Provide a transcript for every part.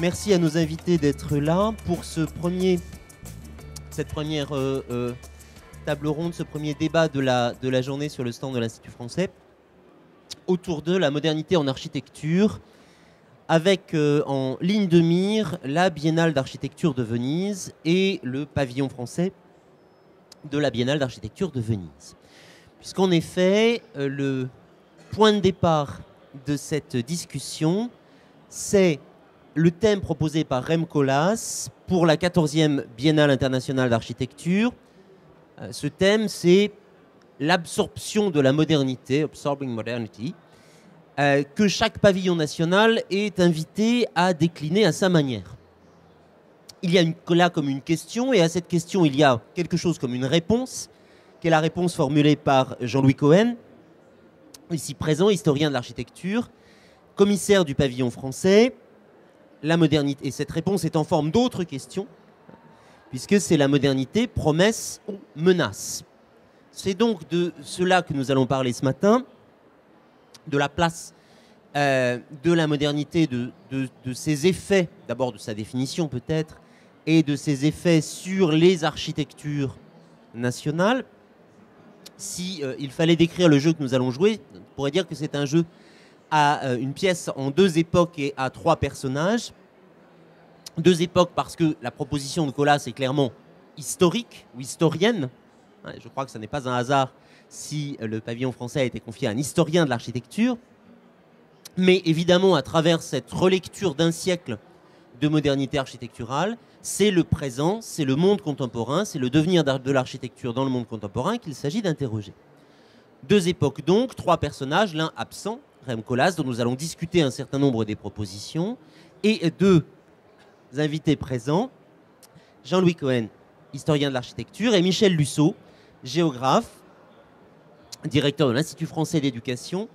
Merci à nos invités d'être là pour cette première table ronde, ce premier débat de la journée sur le stand de l'Institut français autour de la modernité en architecture, avec en ligne de mire la Biennale d'architecture de Venise et le pavillon français de la Biennale d'architecture de Venise. Puisqu'en effet, le point de départ de cette discussion, c'est le thème proposé par Rem Koolhaas pour la 14e Biennale internationale d'architecture. Ce thème, c'est l'absorption de la modernité, absorbing modernity, que chaque pavillon national est invité à décliner à sa manière. Il y a là comme une question, et à cette question, il y a quelque chose comme une réponse, qui est la réponse formulée par Jean-Louis Cohen, ici présent, historien de l'architecture, commissaire du pavillon français, la modernité. Et cette réponse est en forme d'autres questions, puisque c'est la modernité, promesse ou menace. C'est donc de cela que nous allons parler ce matin, de la place de la modernité, de ses effets, d'abord de sa définition peut-être, et de ses effets sur les architectures nationales. Si il fallait décrire le jeu que nous allons jouer, on pourrait dire que c'est un jeu à une pièce en 2 époques et à 3 personnages. 2 époques parce que la proposition de Koolhaas est clairement historique ou historienne. Je crois que ce n'est pas un hasard si le pavillon français a été confié à un historien de l'architecture. Mais évidemment, à travers cette relecture d'un siècle de modernité architecturale, c'est le présent, c'est le monde contemporain, c'est le devenir de l'architecture dans le monde contemporain qu'il s'agit d'interroger. 2 époques donc, 3 personnages, l'un absent, Rem Koolhaas, dont nous allons discuter un certain nombre des propositions, et 2 invités présents, Jean-Louis Cohen, historien de l'architecture, et Michel Lusseau, géographe, directeur de l'Institut français d'éducation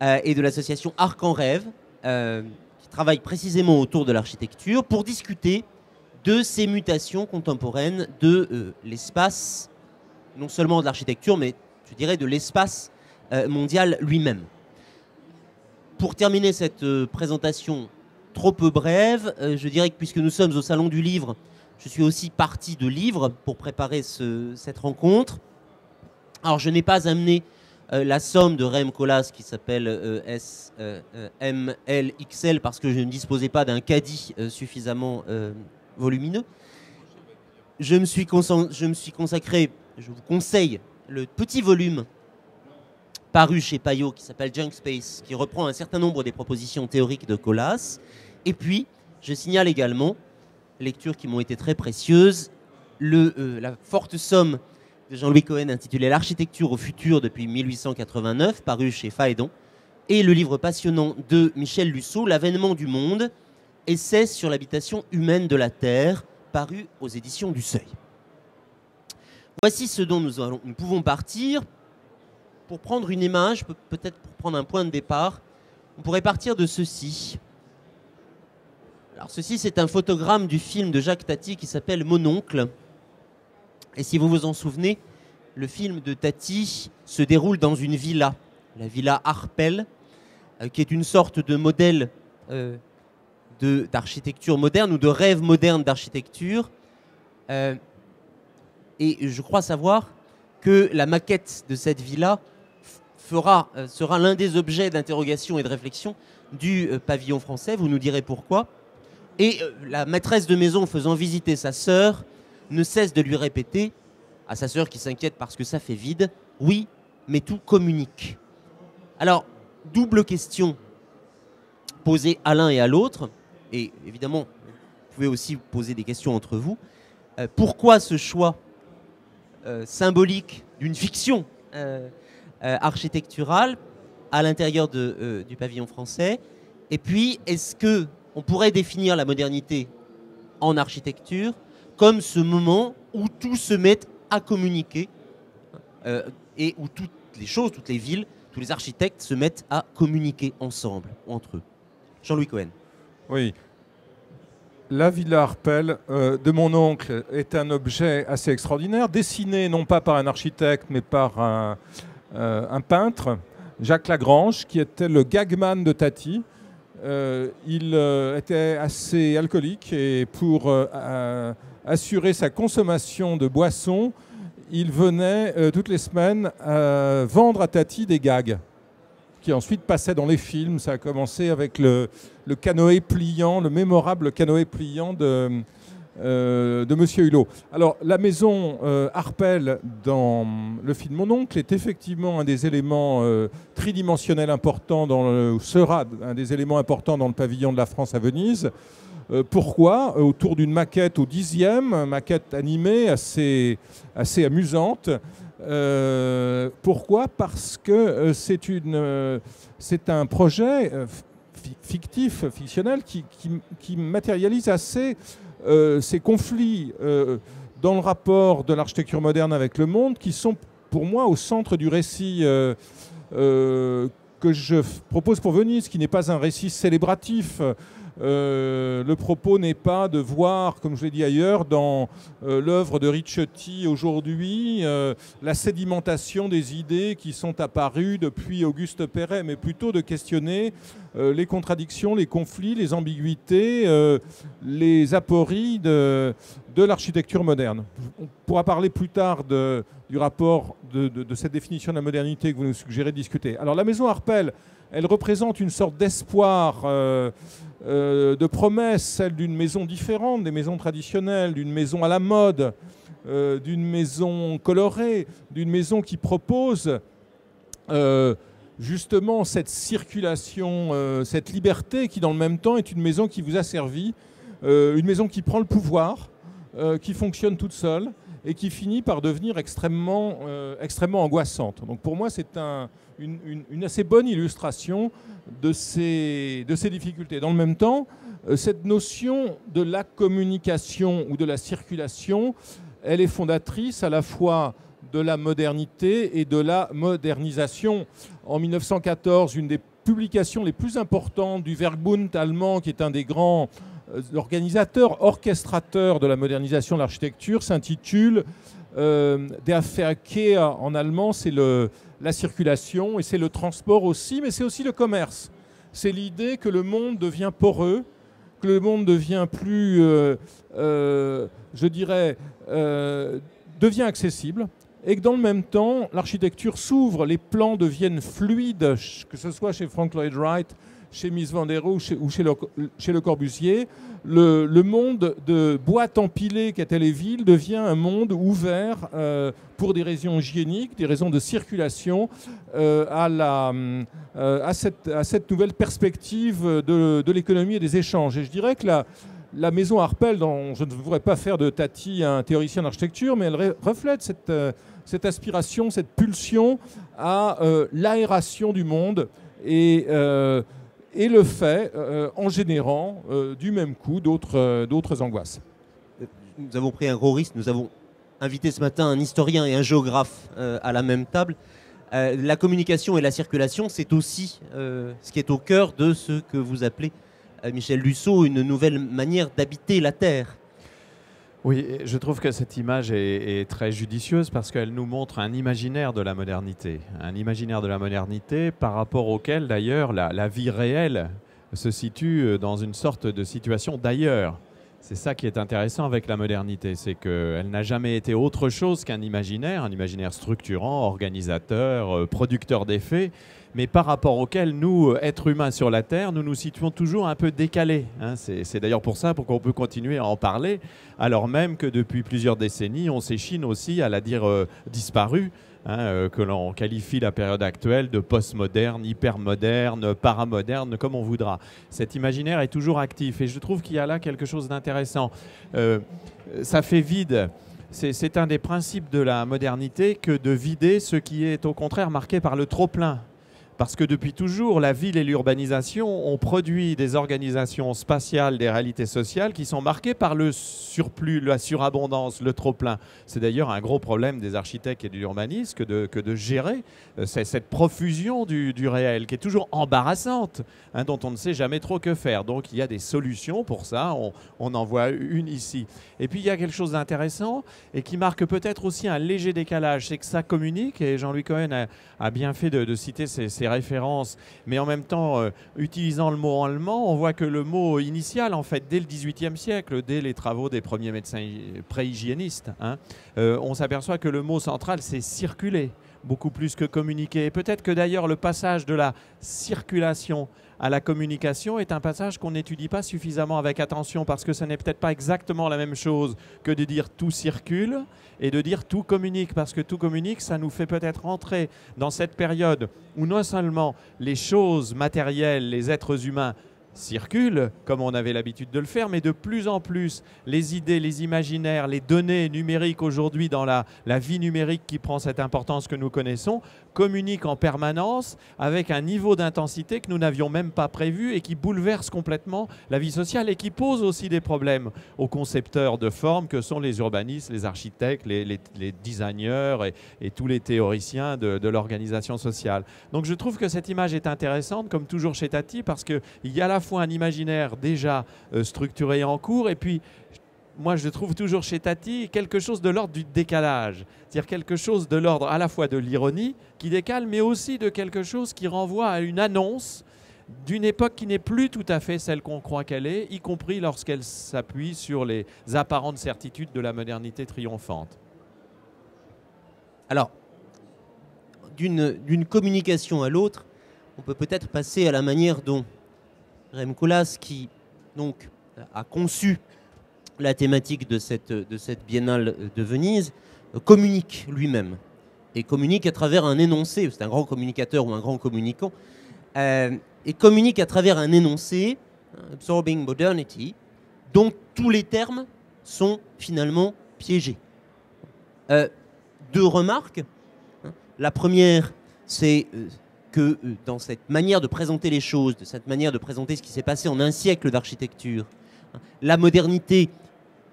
et de l'association Arc en Rêve, qui travaille précisément autour de l'architecture, pour discuter de ces mutations contemporaines de l'espace, non seulement de l'architecture, mais je dirais de l'espace mondial lui-même. Pour terminer cette présentation trop peu brève, je dirais que puisque nous sommes au Salon du Livre, je suis aussi parti de livres pour préparer cette rencontre. Alors je n'ai pas amené la somme de Rem Koolhaas qui s'appelle SMLXL parce que je ne disposais pas d'un caddie suffisamment volumineux. Je me suis consacré, je vous conseille, le petit volume paru chez Payot qui s'appelle Junk Space, qui reprend un certain nombre des propositions théoriques de Koolhaas. Et puis, je signale également, lectures qui m'ont été très précieuses, la forte somme de Jean-Louis Cohen intitulée L'architecture au futur depuis 1889, paru chez Phaédon, et le livre passionnant de Michel Lusseau, L'avènement du monde, essai sur l'habitation humaine de la Terre, paru aux éditions du Seuil. Voici ce dont nous pouvons partir. Pour prendre une image, peut-être pour prendre un point de départ, on pourrait partir de ceci. Alors ceci, c'est un photogramme du film de Jacques Tati qui s'appelle Mon oncle. Et si vous vous en souvenez, le film de Tati se déroule dans une villa, la villa Arpel, qui est une sorte de modèle d'architecture moderne ou de rêve moderne d'architecture. Et je crois savoir que la maquette de cette villa sera l'un des objets d'interrogation et de réflexion du pavillon français. Vous nous direz pourquoi. Et la maîtresse de maison faisant visiter sa sœur ne cesse de lui répéter, à sa sœur qui s'inquiète parce que ça fait vide, « Oui, mais tout communique ». Alors, double question posée à l'un et à l'autre, et évidemment, vous pouvez aussi poser des questions entre vous. Pourquoi ce choix symbolique d'une fiction architecturale à l'intérieur du pavillon français? Et puis, est-ce qu'on pourrait définir la modernité en architecture comme ce moment où tout se met à communiquer et où toutes les choses, toutes les villes, tous les architectes se mettent à communiquer ensemble, entre eux? Jean-Louis Cohen. Oui. La villa Arpel de mon oncle est un objet assez extraordinaire, dessiné non pas par un architecte, mais par un peintre, Jacques Lagrange, qui était le gagman de Tati, il était assez alcoolique et pour assurer sa consommation de boissons, il venait toutes les semaines vendre à Tati des gags qui ensuite passaient dans les films. Ça a commencé avec le canoë pliant, le mémorable canoë pliant de Monsieur Hulot. Alors, la maison Harpel dans le film Mon oncle est effectivement un des éléments tridimensionnels importants, sera un des éléments importants dans le pavillon de la France à Venise. Pourquoi ? Autour d'une maquette au 10e, maquette animée assez amusante. Pourquoi ? Parce que c'est un projet fictionnel qui matérialise assez ces conflits dans le rapport de l'architecture moderne avec le monde, qui sont pour moi au centre du récit que je propose pour Venise, qui n'est pas un récit célébratif. Le propos n'est pas de voir, comme je l'ai dit ailleurs, dans l'œuvre de Ricciotti aujourd'hui, la sédimentation des idées qui sont apparues depuis Auguste Perret, mais plutôt de questionner les contradictions, les conflits, les ambiguïtés, les apories de l'architecture moderne. On pourra parler plus tard du rapport de cette définition de la modernité que vous nous suggérez de discuter. Alors la maison Harpel, elle représente une sorte d'espoir, de promesse, celle d'une maison différente des maisons traditionnelles, d'une maison à la mode, d'une maison colorée, d'une maison qui propose justement cette circulation, cette liberté qui dans le même temps est une maison qui vous a servi, une maison qui prend le pouvoir, qui fonctionne toute seule et qui finit par devenir extrêmement angoissante. Donc pour moi, c'est une assez bonne illustration de ces difficultés. Dans le même temps, cette notion de la communication ou de la circulation, elle est fondatrice à la fois de la modernité et de la modernisation. En 1914, une des publications les plus importantes du Werkbund allemand, qui est un des grands organisateurs, orchestrateurs de la modernisation de l'architecture, s'intitule Der Verkehr en allemand, c'est la circulation et c'est le transport aussi, mais c'est aussi le commerce. C'est l'idée que le monde devient poreux, que le monde devient plus, je dirais, devient accessible, et que dans le même temps, l'architecture s'ouvre, les plans deviennent fluides, que ce soit chez Frank Lloyd Wright, chez Mies van der Rohe ou chez Le Corbusier. Le monde de boîtes empilées qu'étaient les villes devient un monde ouvert pour des raisons hygiéniques, des raisons de circulation, à cette nouvelle perspective de l'économie et des échanges. Et je dirais que la maison Harpel, dont je ne voudrais pas faire de Tati un théoricien d'architecture, mais elle reflète cette aspiration, cette pulsion à l'aération du monde et le fait en générant du même coup d'autres angoisses. Nous avons pris un gros risque, nous avons invité ce matin un historien et un géographe à la même table. La communication et la circulation, c'est aussi ce qui est au cœur de ce que vous appelez, Michel Lusseau, une nouvelle manière d'habiter la Terre. Oui, je trouve que cette image est très judicieuse parce qu'elle nous montre un imaginaire de la modernité. Un imaginaire de la modernité par rapport auquel, d'ailleurs, la vie réelle se situe dans une sorte de situation d'ailleurs. C'est ça qui est intéressant avec la modernité, c'est qu'elle n'a jamais été autre chose qu'un imaginaire structurant, organisateur, producteur d'effets, mais par rapport auquel nous, êtres humains sur la Terre, nous nous situons toujours un peu décalés. Hein. C'est d'ailleurs pour ça qu'on peut continuer à en parler, alors même que depuis plusieurs décennies, on s'échine aussi à la dire disparue, hein, que l'on qualifie la période actuelle de postmoderne, hypermoderne, paramoderne, comme on voudra. Cet imaginaire est toujours actif et je trouve qu'il y a là quelque chose d'intéressant. Ça fait vide. C'est un des principes de la modernité que de vider ce qui est au contraire marqué par le trop-plein. Parce que depuis toujours, la ville et l'urbanisation ont produit des organisations spatiales, des réalités sociales qui sont marquées par le surplus, la surabondance, le trop-plein. C'est d'ailleurs un gros problème des architectes et de l'urbanisme que de gérer cette profusion du réel qui est toujours embarrassante, hein, dont on ne sait jamais trop que faire. Donc il y a des solutions pour ça, on en voit une ici. Et puis il y a quelque chose d'intéressant et qui marque peut-être aussi un léger décalage, c'est que ça communique, et Jean-Louis Cohen a bien fait de citer ces références, mais en même temps, utilisant le mot allemand, on voit que le mot initial, en fait, dès le XVIIIe siècle, dès les travaux des premiers médecins pré-hygiénistes, hein, on s'aperçoit que le mot central, c'est circuler, beaucoup plus que communiquer. Et peut-être que d'ailleurs, le passage de la circulation à la communication est un passage qu'on n'étudie pas suffisamment avec attention, parce que ce n'est peut-être pas exactement la même chose que de dire tout circule et de dire tout communique, parce que tout communique, ça nous fait peut-être entrer dans cette période où non seulement les choses matérielles, les êtres humains circulent, comme on avait l'habitude de le faire, mais de plus en plus, les idées, les imaginaires, les données numériques aujourd'hui dans la vie numérique qui prend cette importance que nous connaissons, communiquent en permanence avec un niveau d'intensité que nous n'avions même pas prévu et qui bouleverse complètement la vie sociale et qui pose aussi des problèmes aux concepteurs de formes que sont les urbanistes, les architectes, les designers et tous les théoriciens de l'organisation sociale. Donc je trouve que cette image est intéressante, comme toujours chez Tati, parce qu'il y a à la fois un imaginaire déjà structuré en cours, et puis moi je trouve toujours chez Tati quelque chose de l'ordre du décalage, c'est-à-dire quelque chose de l'ordre à la fois de l'ironie qui décale, mais aussi de quelque chose qui renvoie à une annonce d'une époque qui n'est plus tout à fait celle qu'on croit qu'elle est, y compris lorsqu'elle s'appuie sur les apparentes certitudes de la modernité triomphante. Alors, d'une communication à l'autre, on peut peut-être passer à la manière dont Rem Koolhaas, qui donc a conçu la thématique de cette biennale de Venise, communique lui-même, et communique à travers un énoncé. C'est un grand communicateur ou un grand communicant, et communique à travers un énoncé, Absorbing Modernity, dont tous les termes sont finalement piégés. Deux remarques. La première, c'est que dans cette manière de présenter les choses, de cette manière de présenter ce qui s'est passé en un siècle d'architecture, la modernité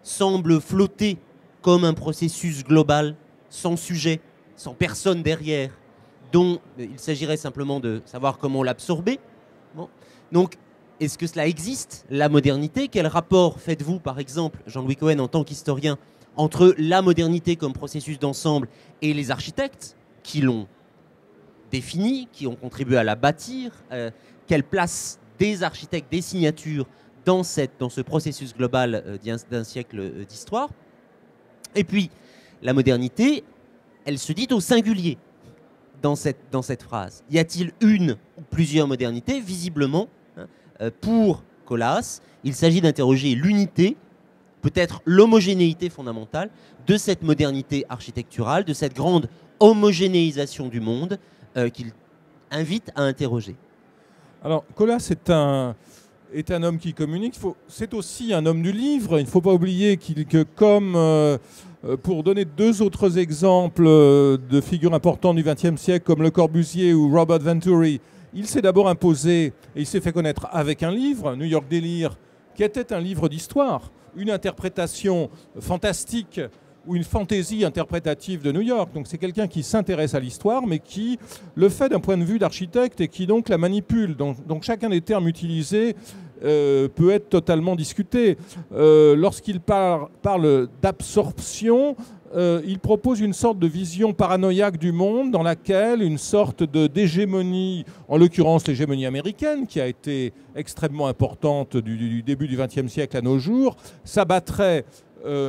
semble flotter comme un processus global, sans sujet, sans personne derrière, dont il s'agirait simplement de savoir comment l'absorber. Bon. Donc, est-ce que cela existe, la modernité? Quel rapport faites-vous, par exemple, Jean-Louis Cohen, en tant qu'historien, entre la modernité comme processus d'ensemble et les architectes qui l'ont définie, qui ont contribué à la bâtir? Quelle place des architectes, des signatures dans ce processus global d'un siècle d'histoire? Et puis, la modernité, elle se dit au singulier dans cette phrase. Y a-t-il une ou plusieurs modernités? Visiblement, pour Koolhaas, il s'agit d'interroger l'unité, peut-être l'homogénéité fondamentale de cette modernité architecturale, de cette grande homogénéisation du monde qu'il invite à interroger. Alors, Koolhaas est un homme qui communique. C'est aussi un homme du livre. Il ne faut pas oublier que comme, pour donner deux autres exemples de figures importantes du XXe siècle, comme Le Corbusier ou Robert Venturi, il s'est d'abord imposé et il s'est fait connaître avec un livre, New York Délire, qui était un livre d'histoire, une interprétation fantastique ou une fantaisie interprétative de New York. Donc c'est quelqu'un qui s'intéresse à l'histoire, mais qui le fait d'un point de vue d'architecte et qui donc la manipule. Donc chacun des termes utilisés peut être totalement discuté. Lorsqu'il parle d'absorption, il propose une sorte de vision paranoïaque du monde dans laquelle une sorte d'hégémonie, en l'occurrence l'hégémonie américaine, qui a été extrêmement importante du début du XXe siècle à nos jours, s'abattrait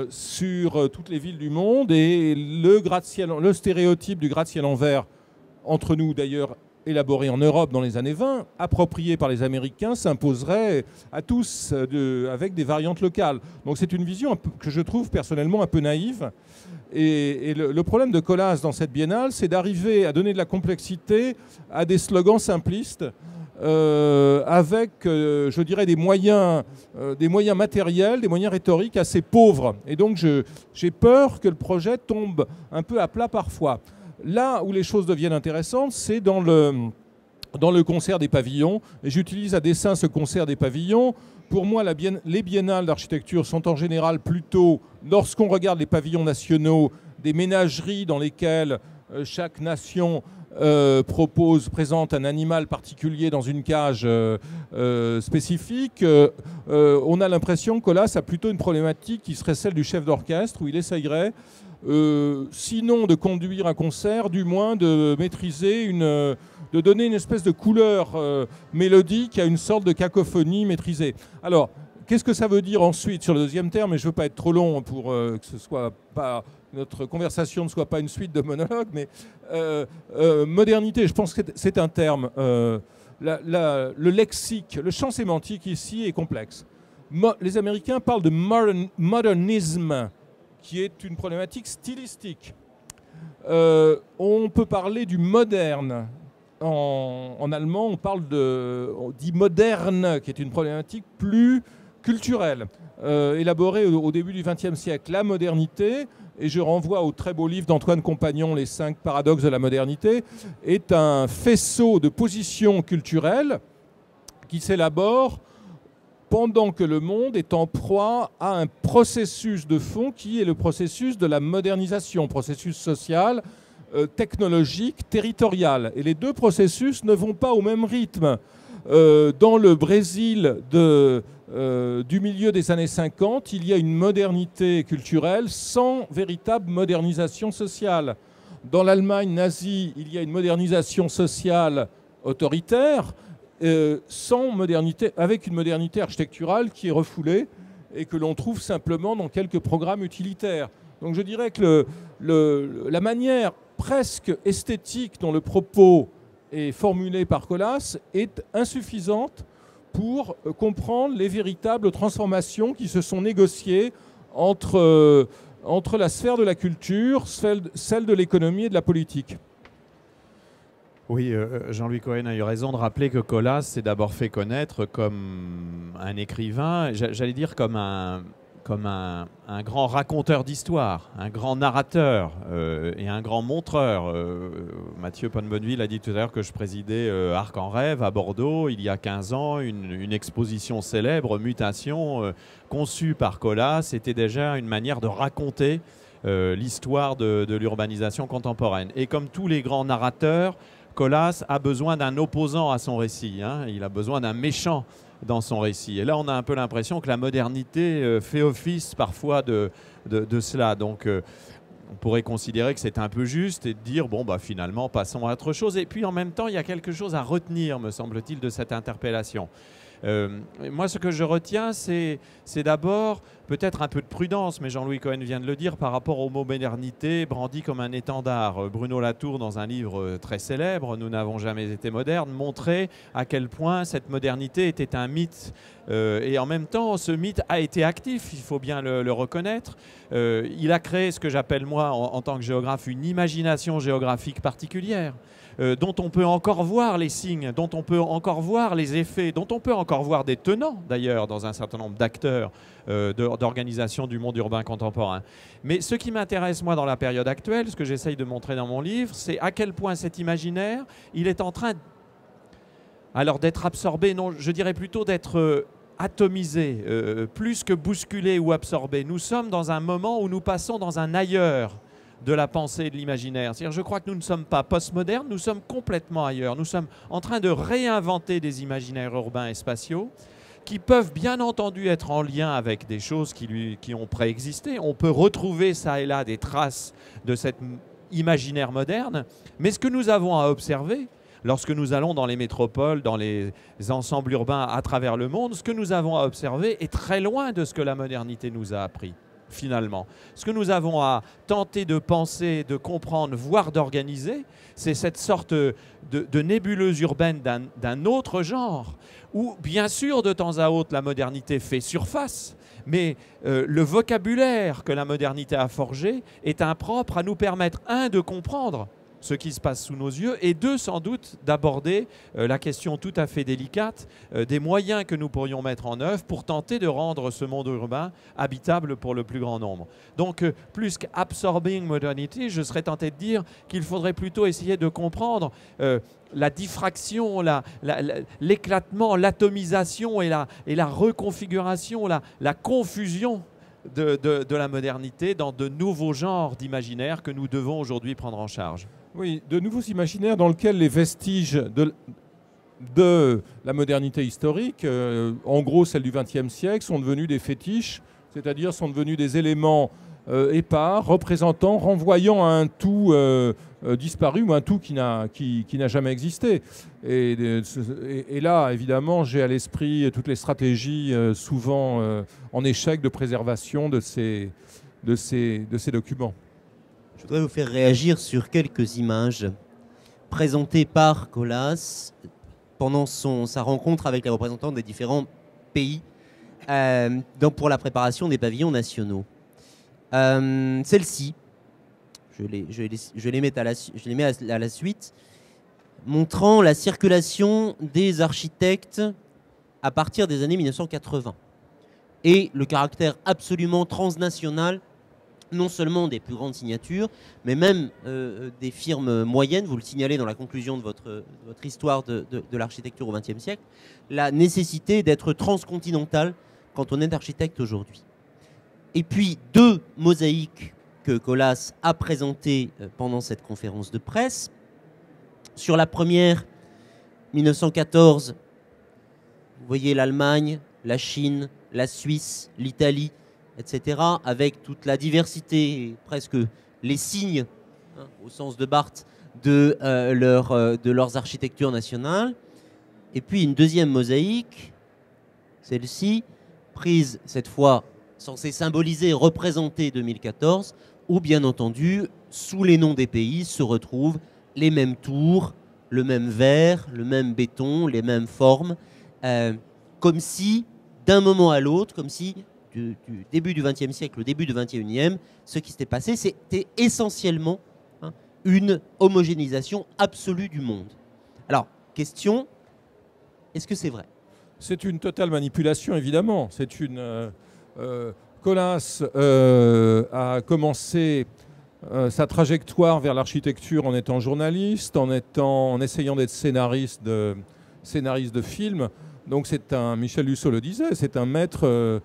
sur toutes les villes du monde, et le stéréotype du gratte-ciel en verre, entre nous d'ailleurs élaboré en Europe dans les années 20, approprié par les Américains, s'imposerait à tous avec des variantes locales. Donc c'est une vision que je trouve personnellement un peu naïve. Et le problème de Koolhaas dans cette biennale, c'est d'arriver à donner de la complexité à des slogans simplistes, avec, je dirais, des moyens matériels, des moyens rhétoriques assez pauvres. Et donc j'ai peur que le projet tombe un peu à plat parfois. Là où les choses deviennent intéressantes, c'est dans le concert des pavillons. Et j'utilise à dessein ce concert des pavillons. Pour moi, les biennales d'architecture sont en général plutôt, lorsqu'on regarde les pavillons nationaux, des ménageries dans lesquelles chaque nation présente un animal particulier dans une cage spécifique. On a l'impression que Koolhaas a plutôt une problématique qui serait celle du chef d'orchestre, où il essayerait sinon de conduire un concert, du moins de maîtriser de donner une espèce de couleur mélodique à une sorte de cacophonie maîtrisée. Alors, qu'est-ce que ça veut dire ensuite sur le deuxième terme? Et je ne veux pas être trop long pour que ce soit pas, notre conversation ne soit pas une suite de monologues, mais modernité, je pense que c'est un terme. Le lexique, le champ sémantique ici est complexe. Les Américains parlent de modernisme, qui est une problématique stylistique. On peut parler du moderne. En allemand, on dit moderne, qui est une problématique plus culturelle, élaborée au début du XXe siècle. La modernité, et je renvoie au très beau livre d'Antoine Compagnon, Les 5 paradoxes de la modernité, est un faisceau de positions culturelles qui s'élabore pendant que le monde est en proie à un processus de fond qui est le processus de la modernisation, processus social, technologique, territorial. Et les deux processus ne vont pas au même rythme. Dans le Brésil du milieu des années 50, il y a une modernité culturelle sans véritable modernisation sociale. Dans l'Allemagne nazie, il y a une modernisation sociale autoritaire, sans modernité, avec une modernité architecturale qui est refoulée et que l'on trouve simplement dans quelques programmes utilitaires. Donc je dirais que la manière presque esthétique dont le propos est formulé par Colas est insuffisante pour comprendre les véritables transformations qui se sont négociées entre la sphère de la culture, celle de l'économie et de la politique. Oui, Jean-Louis Cohen a eu raison de rappeler que Colas s'est d'abord fait connaître comme un écrivain, j'allais dire comme un grand raconteur d'histoire, un grand narrateur et un grand montreur. Mathieu Ponnebonneville a dit tout à l'heure que je présidais Arc en Rêve à Bordeaux il y a 15 ans, une exposition célèbre, Mutation, conçue par Colas. C'était déjà une manière de raconter l'histoire de l'urbanisation contemporaine. Et comme tous les grands narrateurs, Colas a besoin d'un opposant à son récit, hein. Il a besoin d'un méchant dans son récit. Et là, on a un peu l'impression que la modernité fait office parfois de cela. Donc, on pourrait considérer que c'est un peu juste et de dire, bon, bah, finalement, passons à autre chose. Et puis, en même temps, il y a quelque chose à retenir, me semble-t-il, de cette interpellation. Moi, ce que je retiens, c'est d'abord peut-être un peu de prudence, mais Jean-Louis Cohen vient de le dire, par rapport au mot modernité brandi comme un étendard. Bruno Latour, dans un livre très célèbre, Nous n'avons jamais été modernes, montrait à quel point cette modernité était un mythe. Et en même temps, ce mythe a été actif, il faut bien le reconnaître. Il a créé ce que j'appelle, moi, en tant que géographe, une imagination géographique particulière. Dont on peut encore voir les signes, dont on peut encore voir les effets, dont on peut encore voir des tenants, d'ailleurs, dans un certain nombre d'acteurs d'organisation du monde urbain contemporain. Mais ce qui m'intéresse, moi, dans la période actuelle, ce que j'essaye de montrer dans mon livre, c'est à quel point cet imaginaire, il est en train alors d'être absorbé, non, je dirais plutôt d'être atomisé, plus que bousculé ou absorbé. Nous sommes dans un moment où nous passons dans un ailleurs de la pensée et de l'imaginaire. C'est-à-dire, je crois que nous ne sommes pas postmodernes, nous sommes complètement ailleurs. Nous sommes en train de réinventer des imaginaires urbains et spatiaux qui peuvent bien entendu être en lien avec des choses qui ont préexisté. On peut retrouver ça et là des traces de cet imaginaire moderne, mais ce que nous avons à observer, lorsque nous allons dans les métropoles, dans les ensembles urbains à travers le monde, ce que nous avons à observer est très loin de ce que la modernité nous a appris. Finalement, ce que nous avons à tenter de penser, de comprendre, voire d'organiser, c'est cette sorte de nébuleuse urbaine d'un autre genre, où bien sûr de temps à autre la modernité fait surface, mais le vocabulaire que la modernité a forgé est impropre à nous permettre, un, de comprendre ce qui se passe sous nos yeux, et deux, sans doute, d'aborder la question tout à fait délicate des moyens que nous pourrions mettre en œuvre pour tenter de rendre ce monde urbain habitable pour le plus grand nombre. Donc, plus qu'absorbing modernity, je serais tenté de dire qu'il faudrait plutôt essayer de comprendre la diffraction, l'éclatement, l'atomisation et la reconfiguration, la confusion de la modernité dans de nouveaux genres d'imaginaires que nous devons aujourd'hui prendre en charge. Oui, de nouveaux imaginaires dans lesquels les vestiges de la modernité historique, en gros celle du XXe siècle, sont devenus des fétiches, c'est-à-dire sont devenus des éléments épars, représentant, renvoyant à un tout disparu ou un tout qui n'a jamais existé. Et là, évidemment, j'ai à l'esprit toutes les stratégies souvent en échec de préservation de ces documents. Je voudrais vous faire réagir sur quelques images présentées par Colas pendant sa rencontre avec les représentants des différents pays pour la préparation des pavillons nationaux. Celle-ci, je les mets à la suite, montrant la circulation des architectes à partir des années 1980 et le caractère absolument transnational non seulement des plus grandes signatures, mais même des firmes moyennes. Vous le signalez dans la conclusion de votre histoire de l'architecture au XXe siècle, la nécessité d'être transcontinental quand on est architecte aujourd'hui. Et puis, 2 mosaïques que Colas a présentées pendant cette conférence de presse. Sur la première, 1914, vous voyez l'Allemagne, la Chine, la Suisse, l'Italie, etc., avec toute la diversité, presque les signes, hein, au sens de Barthes, de leurs architectures nationales. Et puis une deuxième mosaïque, celle-ci, prise cette fois, censée symboliser, représenter 2014, où bien entendu, sous les noms des pays, se retrouvent les mêmes tours, le même verre, le même béton, les mêmes formes, comme si, d'un moment à l'autre, comme si du début du XXe siècle au début du XXIe, ce qui s'était passé, c'était essentiellement une homogénéisation absolue du monde. Alors, question, est-ce que c'est vrai? C'est une totale manipulation, évidemment. C'est une... Colas a commencé sa trajectoire vers l'architecture en étant journaliste, en essayant d'être scénariste de films. Donc c'est Michel Lusseau le disait, c'est un maître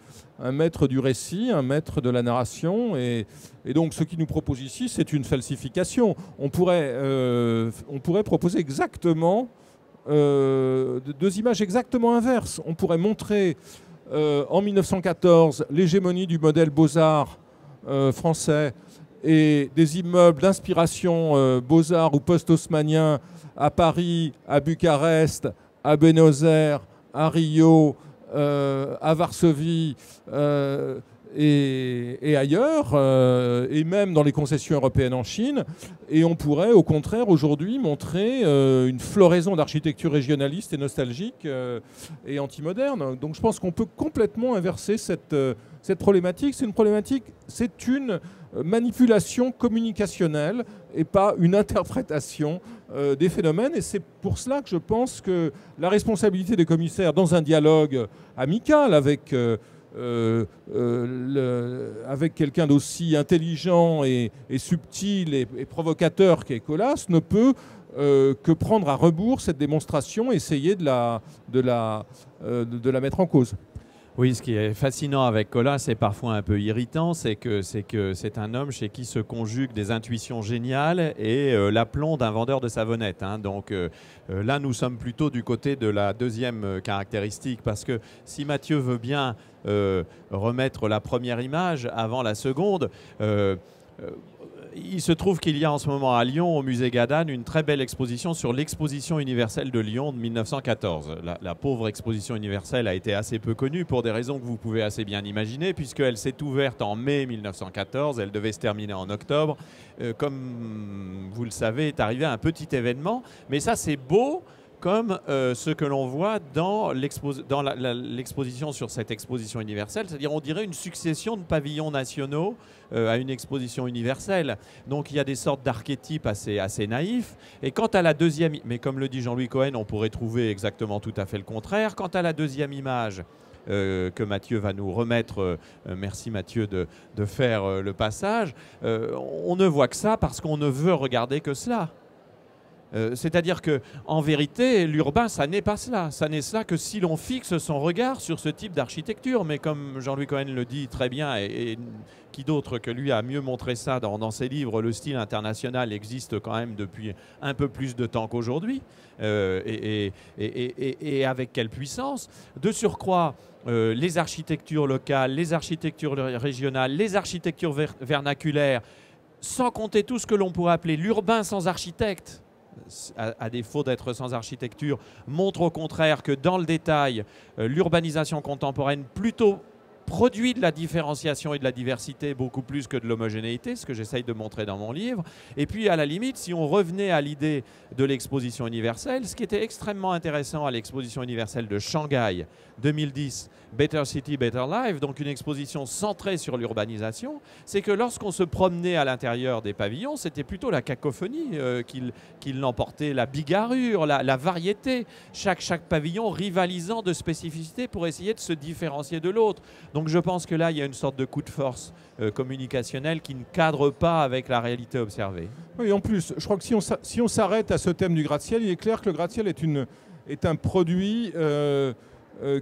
du récit, un maître de la narration. Et donc ce qu'il nous propose ici, c'est une falsification. On pourrait proposer exactement 2 images exactement inverses. On pourrait montrer en 1914 l'hégémonie du modèle Beaux-Arts français et des immeubles d'inspiration Beaux-Arts ou post-haussmannien à Paris, à Bucarest, à Buenos Aires, à Rio, à Varsovie et ailleurs, et même dans les concessions européennes en Chine. Et on pourrait au contraire aujourd'hui montrer une floraison d'architecture régionaliste et nostalgique et antimoderne. Donc je pense qu'on peut complètement inverser cette problématique. C'est une manipulation communicationnelle et pas une interprétation des phénomènes. Et c'est pour cela que je pense que la responsabilité des commissaires dans un dialogue amical avec quelqu'un d'aussi intelligent et subtil et provocateur qu'est Colas ne peut que prendre à rebours cette démonstration et essayer de la mettre en cause. Oui, ce qui est fascinant avec Colas et parfois un peu irritant, c'est que c'est un homme chez qui se conjuguent des intuitions géniales et l'aplomb d'un vendeur de savonnettes. Hein. Donc là, nous sommes plutôt du côté de la deuxième caractéristique, parce que si Mathieu veut bien remettre la première image avant la seconde, il se trouve qu'il y a en ce moment à Lyon, au musée Gadanne, une très belle exposition sur l'exposition universelle de Lyon de 1914. La pauvre exposition universelle a été assez peu connue pour des raisons que vous pouvez assez bien imaginer, puisqu'elle s'est ouverte en mai 1914, elle devait se terminer en octobre. Comme vous le savez, est arrivé un petit événement, mais ça c'est beau, comme ce que l'on voit dans l'exposition sur cette exposition universelle, c'est-à-dire on dirait une succession de pavillons nationaux à une exposition universelle. Donc il y a des sortes d'archétypes assez naïfs. Et quant à la deuxième, mais comme le dit Jean-Louis Cohen, on pourrait trouver exactement tout à fait le contraire. Quant à la deuxième image que Mathieu va nous remettre, merci Mathieu de faire le passage, on ne voit que ça parce qu'on ne veut regarder que cela. C'est-à-dire qu'en vérité, l'urbain, ça n'est pas cela. Ça n'est cela que si l'on fixe son regard sur ce type d'architecture. Mais comme Jean-Louis Cohen le dit très bien, et qui d'autre que lui a mieux montré ça dans ses livres, le style international existe quand même depuis un peu plus de temps qu'aujourd'hui. Et avec quelle puissance. De surcroît, les architectures locales, les architectures régionales, les architectures vernaculaires, sans compter tout ce que l'on pourrait appeler l'urbain sans architecte, à défaut d'être sans architecture, montre au contraire que dans le détail, l'urbanisation contemporaine plutôt produit de la différenciation et de la diversité beaucoup plus que de l'homogénéité, ce que j'essaye de montrer dans mon livre. Et puis à la limite, si on revenait à l'idée de l'exposition universelle, ce qui était extrêmement intéressant à l'exposition universelle de Shanghai 2010, Better City, Better Life, donc une exposition centrée sur l'urbanisation, c'est que lorsqu'on se promenait à l'intérieur des pavillons, c'était plutôt la cacophonie qui l'emportait, la bigarrure, la variété, chaque pavillon rivalisant de spécificité pour essayer de se différencier de l'autre. Donc je pense que là, il y a une sorte de coup de force communicationnel qui ne cadre pas avec la réalité observée. Oui, en plus, je crois que si on s'arrête à ce thème du gratte-ciel, il est clair que le gratte-ciel est un produit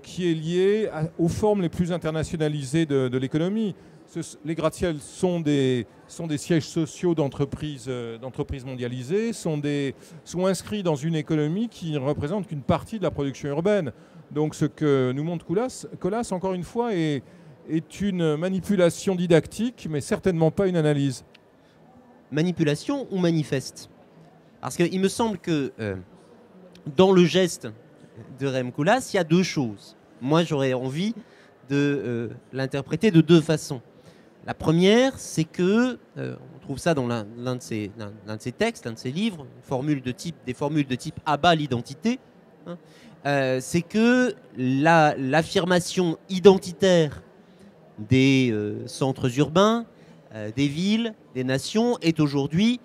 qui est lié aux formes les plus internationalisées de l'économie. Les gratte-ciels sont des sièges sociaux d'entreprises mondialisées, sont inscrits dans une économie qui ne représente qu'une partie de la production urbaine. Donc ce que nous montre Colas, encore une fois, est une manipulation didactique, mais certainement pas une analyse. Manipulation ou manifeste? Parce qu'il me semble que dans le geste de Rem Koolhaas, il y a deux choses. Moi, j'aurais envie de l'interpréter de deux façons. La première, c'est que, on trouve ça dans l'un de ses textes, l'un de ses livres, des formules de type abat l'identité, hein, c'est que l'affirmation identitaire des centres urbains, des villes, des nations est aujourd'hui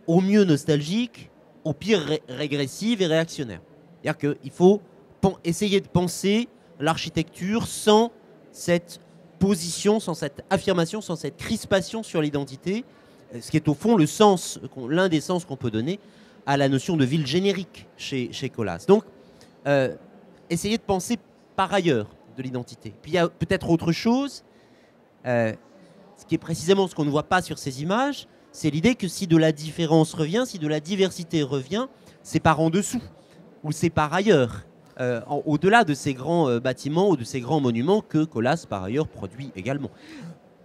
au mieux nostalgique, au pire régressive et réactionnaire. C'est-à-dire qu'il faut essayer de penser l'architecture sans cette position, sans cette affirmation, sans cette crispation sur l'identité, ce qui est au fond l'un des sens qu'on peut donner à la notion de ville générique chez Koolhaas. Donc, essayer de penser par ailleurs de l'identité. Puis il y a peut-être autre chose, ce qui est précisément ce qu'on ne voit pas sur ces images, c'est l'idée que si de la différence revient, si de la diversité revient, c'est par en dessous, ou c'est par ailleurs, au-delà de ces grands bâtiments ou de ces grands monuments que Koolhaas par ailleurs produit également.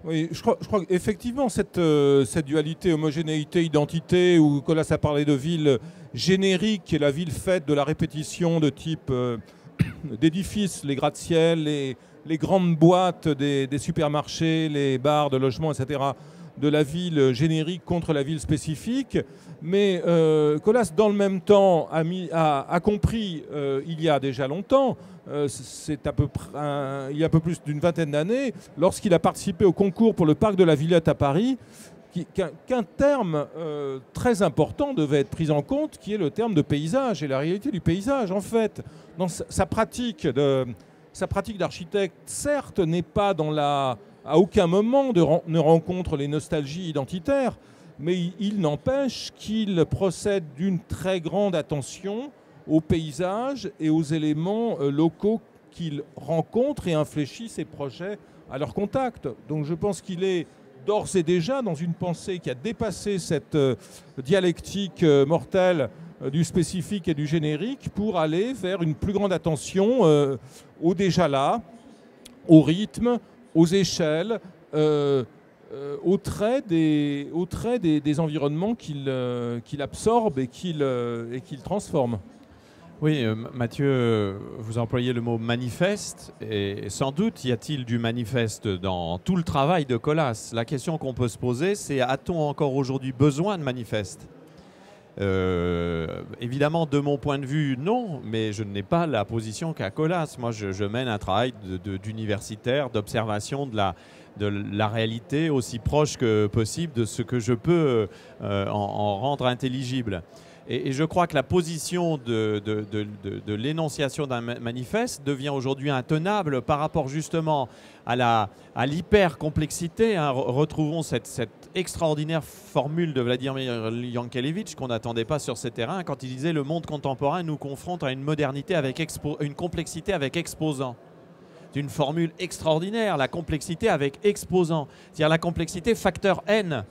Oui, je crois qu'effectivement, cette dualité homogénéité-identité, où Koolhaas a parlé de ville générique, qui est la ville faite de la répétition de type d'édifices, les gratte-ciel, les grandes boîtes des supermarchés, les bars de logement, etc., de la ville générique contre la ville spécifique. Mais Koolhaas, dans le même temps, a compris, il y a déjà longtemps, c'est à peu près il y a un peu plus d'une vingtaine d'années, lorsqu'il a participé au concours pour le parc de la Villette à Paris, qu'un terme très important devait être pris en compte, qui est le terme de paysage et la réalité du paysage. En fait, dans sa pratique d'architecte, certes, n'est pas à aucun moment ne rencontre les nostalgies identitaires, mais il n'empêche qu'il procède d'une très grande attention aux paysages et aux éléments locaux qu'il rencontre et infléchit ses projets à leur contact. Donc je pense qu'il est d'ores et déjà dans une pensée qui a dépassé cette dialectique mortelle du spécifique et du générique pour aller vers une plus grande attention au déjà là, au rythme, aux échelles, au trait des environnements qu'il absorbe et qu'il transforme. Oui, Mathieu, vous employez le mot manifeste, et sans doute y a-t-il du manifeste dans tout le travail de Koolhaas. La question qu'on peut se poser, c'est a-t-on encore aujourd'hui besoin de manifeste ? Évidemment, de mon point de vue, non, mais je n'ai pas la position qu'a Koolhaas. Moi, je mène un travail d'universitaire, d'observation de la réalité aussi proche que possible de ce que je peux en rendre intelligible. Et je crois que la position de l'énonciation d'un manifeste devient aujourd'hui intenable par rapport justement à l'hyper-complexité. Hein. Retrouvons cette extraordinaire formule de Vladimir Yankelevitch qu'on n'attendait pas sur ces terrains quand il disait « Le monde contemporain nous confronte à une modernité avec une complexité avec exposants ». C'est une formule extraordinaire, la complexité avec exposants, c'est-à-dire la complexité facteur N.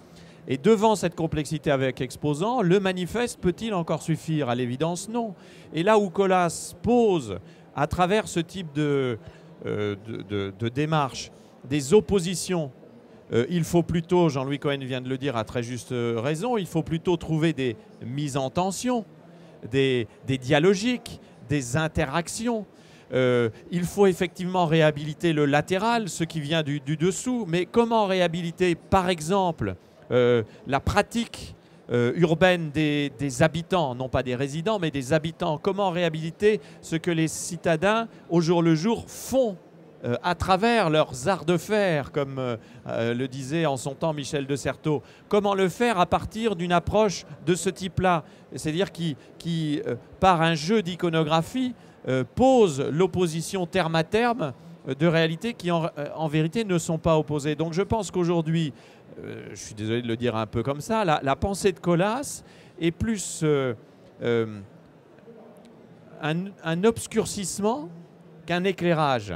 Et devant cette complexité avec exposants, le manifeste peut-il encore suffire? À l'évidence, non. Et là où Colas pose, à travers ce type de démarche, des oppositions, il faut plutôt, Jean-Louis Cohen vient de le dire à très juste raison, il faut plutôt trouver des mises en tension, des dialogiques, des interactions. Il faut effectivement réhabiliter le latéral, ce qui vient du dessous, mais comment réhabiliter, par exemple, la pratique urbaine des habitants, non pas des résidents, mais des habitants. Comment réhabiliter ce que les citadins, au jour le jour, font à travers leurs arts de faire, comme le disait en son temps Michel de Certeau. Comment le faire à partir d'une approche de ce type-là, c'est-à-dire qui par un jeu d'iconographie, pose l'opposition terme à terme de réalités qui, en vérité, ne sont pas opposées. Donc je pense qu'aujourd'hui, je suis désolé de le dire un peu comme ça, la pensée de Colas est plus un obscurcissement qu'un éclairage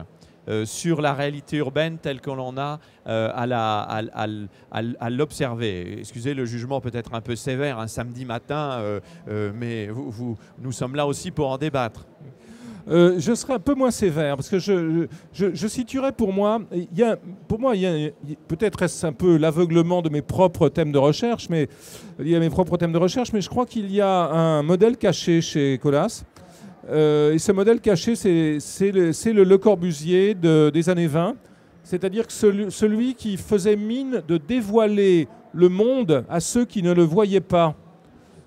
sur la réalité urbaine telle que l'on a à l'observer. Excusez le jugement peut-être un peu sévère un samedi matin, mais nous sommes là aussi pour en débattre. Je serai un peu moins sévère parce que je situerais pour moi, peut-être est-ce un peu l'aveuglement de mes propres thèmes de recherche, mais je crois qu'il y a un modèle caché chez Colas. Et ce modèle caché, c'est le Le Corbusier des années 20, c'est-à-dire que celui qui faisait mine de dévoiler le monde à ceux qui ne le voyaient pas,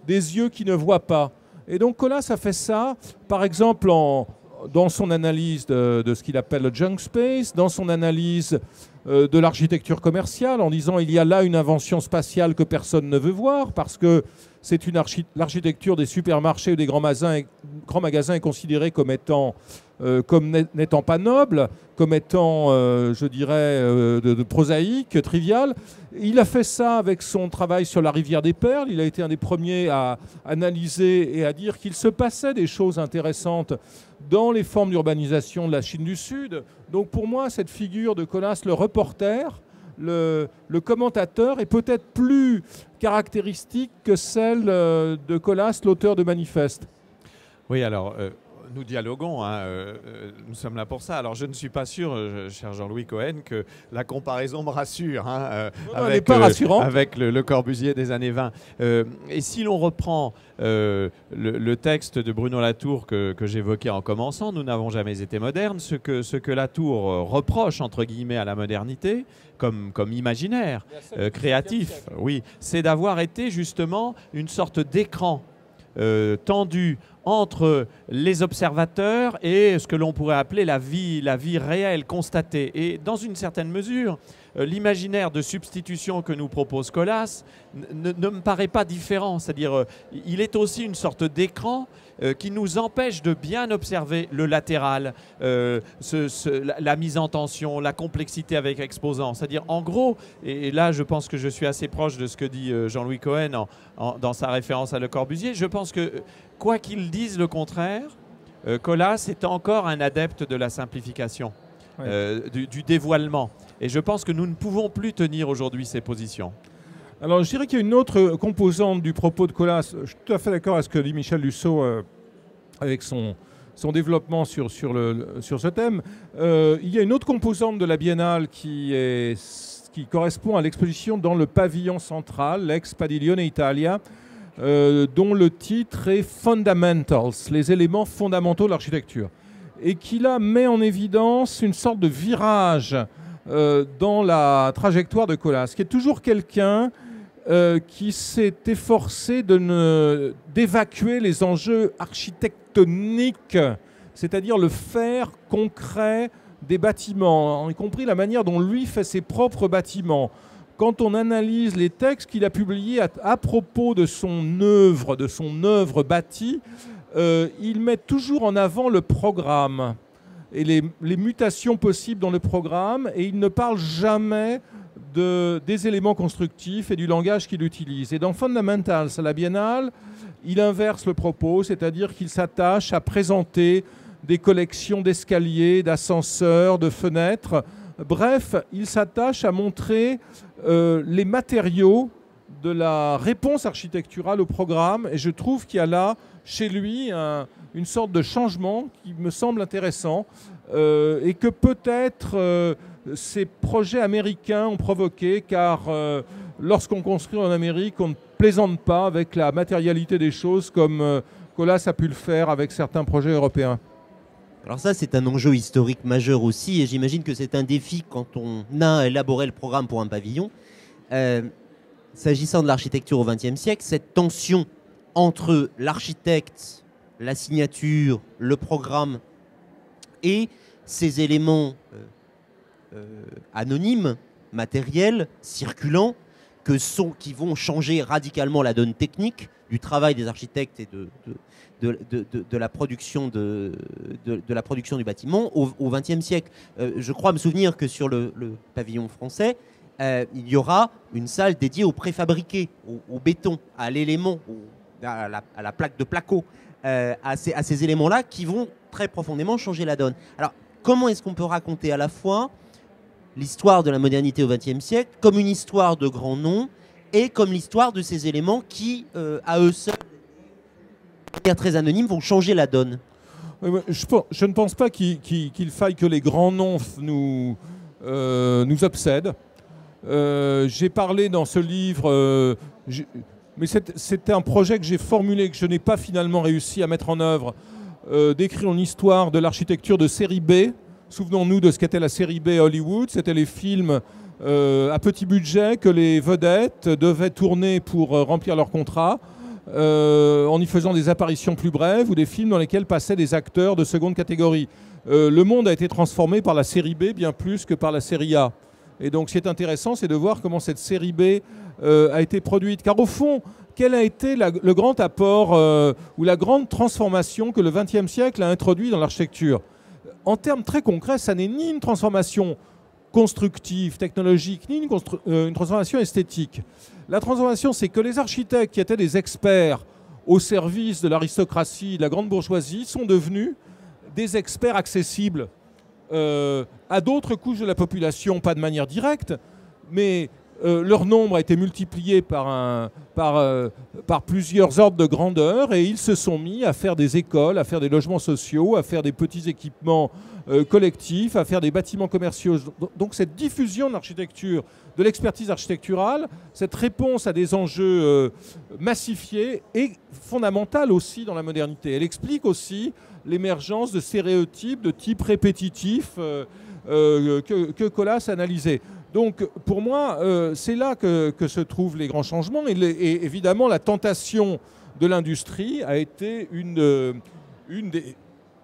des yeux qui ne voient pas. Et donc Colas a fait ça, par exemple, dans son analyse de ce qu'il appelle le junk space, dans son analyse de l'architecture commerciale, en disant il y a là une invention spatiale que personne ne veut voir, parce que c'est l'architecture des supermarchés ou des grands magasins est considérée comme étant n'étant pas noble, comme étant, je dirais, de prosaïque, trivial. Il a fait ça avec son travail sur la rivière des Perles. Il a été un des premiers à analyser et à dire qu'il se passait des choses intéressantes dans les formes d'urbanisation de la Chine du Sud. Donc pour moi, cette figure de Colas, le reporter, le commentateur, est peut-être plus caractéristique que celle de Colas, l'auteur de Manifeste. Oui, alors nous dialoguons, hein, nous sommes là pour ça. Alors je ne suis pas sûr, cher Jean-Louis Cohen, que la comparaison me rassure avec le Corbusier des années 20. Et si l'on reprend le texte de Bruno Latour que j'évoquais en commençant, nous n'avons jamais été modernes. Ce que Latour reproche, entre guillemets, à la modernité, comme imaginaire, créatif, oui, c'est d'avoir été justement une sorte d'écran tendu entre les observateurs et ce que l'on pourrait appeler la vie réelle, constatée. Et dans une certaine mesure, l'imaginaire de substitution que nous propose Colas ne me paraît pas différent. C'est-à-dire, il est aussi une sorte d'écran qui nous empêche de bien observer le latéral, la mise en tension, la complexité avec exposants. C'est-à-dire, en gros, et là je pense que je suis assez proche de ce que dit Jean-Louis Cohen dans sa référence à Le Corbusier, je pense que, quoi qu'il dise le contraire, Colas est encore un adepte de la simplification, oui. Du dévoilement. Et je pense que nous ne pouvons plus tenir aujourd'hui ces positions. Alors, je dirais qu'il y a une autre composante du propos de Colas. Je suis tout à fait d'accord avec ce que dit Michel Lusseau avec son développement sur ce thème. Il y a une autre composante de la Biennale qui correspond à l'exposition dans le pavillon central, l'ex-Padiglione Italia, dont le titre est Fundamentals, les éléments fondamentaux de l'architecture. Et qui là met en évidence une sorte de virage dans la trajectoire de Colas, qui est toujours quelqu'un qui s'est efforcé d'évacuer les enjeux architectoniques, c'est-à-dire le faire concret des bâtiments, y compris la manière dont lui fait ses propres bâtiments. quand on analyse les textes qu'il a publiés à propos de son œuvre bâtie, il met toujours en avant le programme et les mutations possibles dans le programme, et il ne parle jamais des éléments constructifs et du langage qu'il utilise. Et dans Fundamentals à la Biennale, il inverse le propos, c'est-à-dire qu'il s'attache à présenter des collections d'escaliers, d'ascenseurs, de fenêtres. Bref, il s'attache à montrer les matériaux de la réponse architecturale au programme, et je trouve qu'il y a là, chez lui, une sorte de changement qui me semble intéressant, et que peut-être ces projets américains ont provoqué, car lorsqu'on construit en Amérique, on ne plaisante pas avec la matérialité des choses comme Colas a pu le faire avec certains projets européens. Alors ça, c'est un enjeu historique majeur aussi, et j'imagine que c'est un défi quand on a élaboré le programme pour un pavillon. S'agissant de l'architecture au XXe siècle, cette tension entre l'architecte, la signature, le programme et ces éléments anonymes, matériels, circulants, qui vont changer radicalement la donne technique du travail des architectes et de la production du bâtiment au XXe siècle. Je crois me souvenir que sur le pavillon français, il y aura une salle dédiée au préfabriqué, au béton, à l'élément, à la plaque de placo, à ces éléments-là qui vont très profondément changer la donne. Alors, comment est-ce qu'on peut raconter à la fois l'histoire de la modernité au XXe siècle comme une histoire de grands noms et comme l'histoire de ces éléments qui, à eux seuls, de manière très anonyme, vont changer la donne? Je ne pense pas qu'il faille que les grands noms nous obsèdent. J'ai parlé dans ce livre, mais c'était un projet que j'ai formulé, que je n'ai pas finalement réussi à mettre en œuvre, d'écrire une histoire de l'architecture de série B. Souvenons-nous de ce qu'était la série B Hollywood. C'était les films à petit budget que les vedettes devaient tourner pour remplir leur contrat, en y faisant des apparitions plus brèves ou des films dans lesquels passaient des acteurs de seconde catégorie. Le monde a été transformé par la série B bien plus que par la série A. Et donc, ce qui est intéressant, c'est de voir comment cette série B a été produite. Car au fond, quel a été le grand apport ou la grande transformation que le XXe siècle a introduit dans l'architecture? En termes très concrets, ça n'est ni une transformation constructive, technologique, ni une transformation esthétique. La transformation, c'est que les architectes qui étaient des experts au service de l'aristocratie, de la grande bourgeoisie, sont devenus des experts accessibles à d'autres couches de la population, pas de manière directe, mais leur nombre a été multiplié par plusieurs ordres de grandeur, et ils se sont mis à faire des écoles, à faire des logements sociaux, à faire des petits équipements collectifs, à faire des bâtiments commerciaux. Donc cette diffusion de l'architecture, de l'expertise architecturale, cette réponse à des enjeux massifiés est fondamentale aussi dans la modernité. Elle explique aussi l'émergence de stéréotypes de type répétitif que Colas a analysé. Donc, pour moi, c'est là que se trouvent les grands changements. Et évidemment, la tentation de l'industrie a été une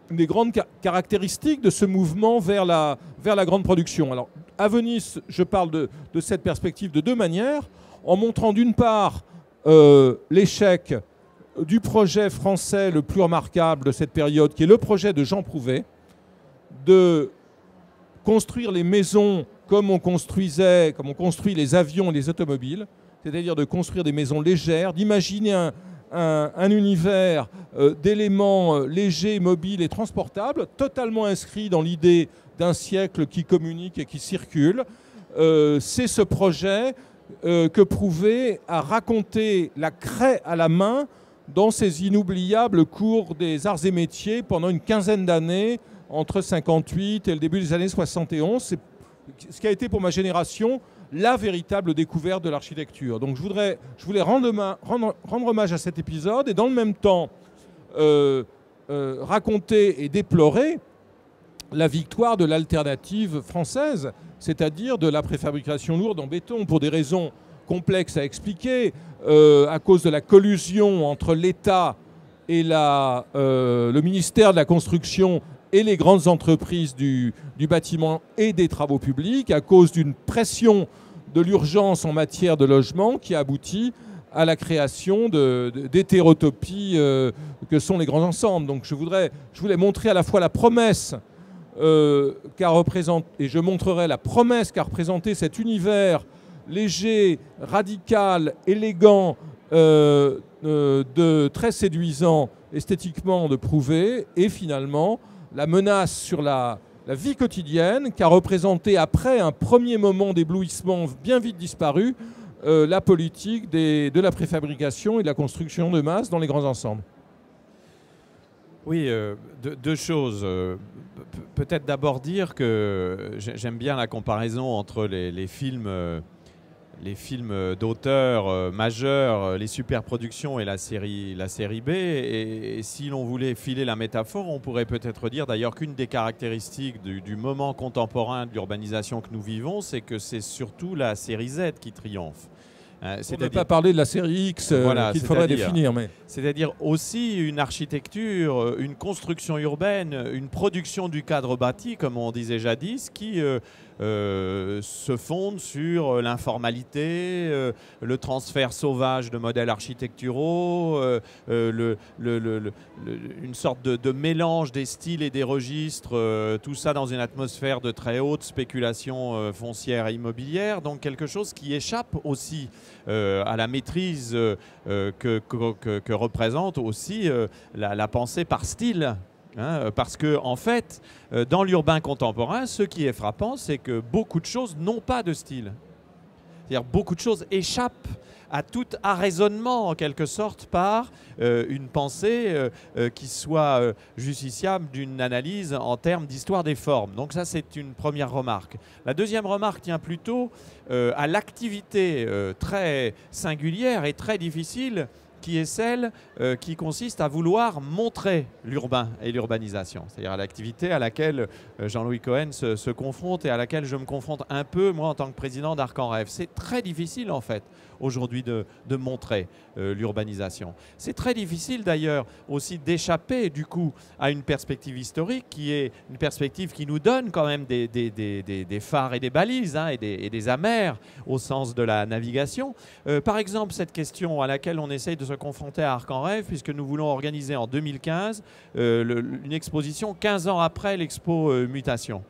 des grandes caractéristiques de ce mouvement vers la grande production. Alors, à Venise, je parle de cette perspective de deux manières, en montrant d'une part l'échec du projet français le plus remarquable de cette période, qui est le projet de Jean Prouvé, de construire les maisons comme on construit les avions et les automobiles, c'est-à-dire de construire des maisons légères, d'imaginer un univers d'éléments légers, mobiles et transportables, totalement inscrit dans l'idée d'un siècle qui communique et qui circule. C'est ce projet que Prouvé a raconté la craie à la main dans ses inoubliables cours des arts et métiers pendant une quinzaine d'années, entre 58 et le début des années 71. C'est ce qui a été pour ma génération la véritable découverte de l'architecture. Donc je voulais rendre hommage à cet épisode et dans le même temps raconter et déplorer la victoire de l'alternative française, c'est-à-dire de la préfabrication lourde en béton, pour des raisons complexes à expliquer, à cause de la collusion entre l'État et le ministère de la Construction et les grandes entreprises du bâtiment et des travaux publics, à cause d'une pression de l'urgence en matière de logement qui aboutit à la création d'hétérotopies que sont les grands ensembles. Donc je voulais montrer à la fois la promesse et je montrerai la promesse qu'a représenté cet univers léger, radical, élégant, très séduisant esthétiquement de Prouvé, et finalement la menace sur la vie quotidienne qu'a représenté, après un premier moment d'éblouissement bien vite disparu, la politique de la préfabrication et de la construction de masse dans les grands ensembles. Oui, deux choses. Peut-être d'abord dire que j'aime bien la comparaison entre les films d'auteurs majeurs, les superproductions et la série B. Et si l'on voulait filer la métaphore, on pourrait peut-être dire d'ailleurs qu'une des caractéristiques du moment contemporain de l'urbanisation que nous vivons, c'est que c'est surtout la série Z qui triomphe. On n'a pas parlé de la série X qu'il faudrait définir. C'est-à-dire aussi une architecture, une construction urbaine, une production du cadre bâti, comme on disait jadis, qui se fonde sur l'informalité, le transfert sauvage de modèles architecturaux, une sorte de mélange des styles et des registres, tout ça dans une atmosphère de très haute spéculation foncière et immobilière, donc quelque chose qui échappe aussi à la maîtrise que représente aussi la pensée par style. Parce que, en fait, dans l'urbain contemporain, ce qui est frappant, c'est que beaucoup de choses n'ont pas de style. C'est-à-dire beaucoup de choses échappent à tout arraisonnement, en quelque sorte, par une pensée qui soit justiciable d'une analyse en termes d'histoire des formes. Donc ça, c'est une première remarque. La deuxième remarque tient plutôt à l'activité très singulière et très difficile qui est celle qui consiste à vouloir montrer l'urbain et l'urbanisation. C'est-à-dire à l'activité à laquelle Jean-Louis Cohen se confronte et à laquelle je me confronte un peu, moi, en tant que président d'Arc en Rêve. C'est très difficile, en fait, aujourd'hui de montrer l'urbanisation. C'est très difficile, d'ailleurs, aussi d'échapper, du coup, à une perspective historique qui est une perspective qui nous donne quand même des phares et des balises, et des amers au sens de la navigation. Par exemple, cette question à laquelle on essaye de se confronter à Arc en Rêve, puisque nous voulons organiser en 2015 une exposition 15 ans après l'expo Mutation,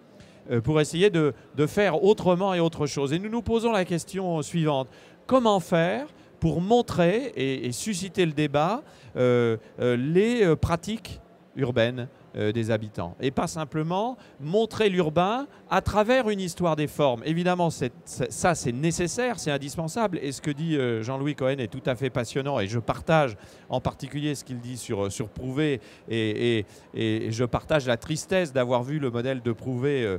pour essayer de faire autrement et autre chose. Et nous nous posons la question suivante. Comment faire pour montrer et susciter le débat les pratiques urbaines des habitants, et pas simplement montrer l'urbain à travers une histoire des formes. Évidemment, ça c'est nécessaire, c'est indispensable, et ce que dit Jean-Louis Cohen est tout à fait passionnant, et je partage en particulier ce qu'il dit sur Prouvé, et je partage la tristesse d'avoir vu le modèle de Prouvé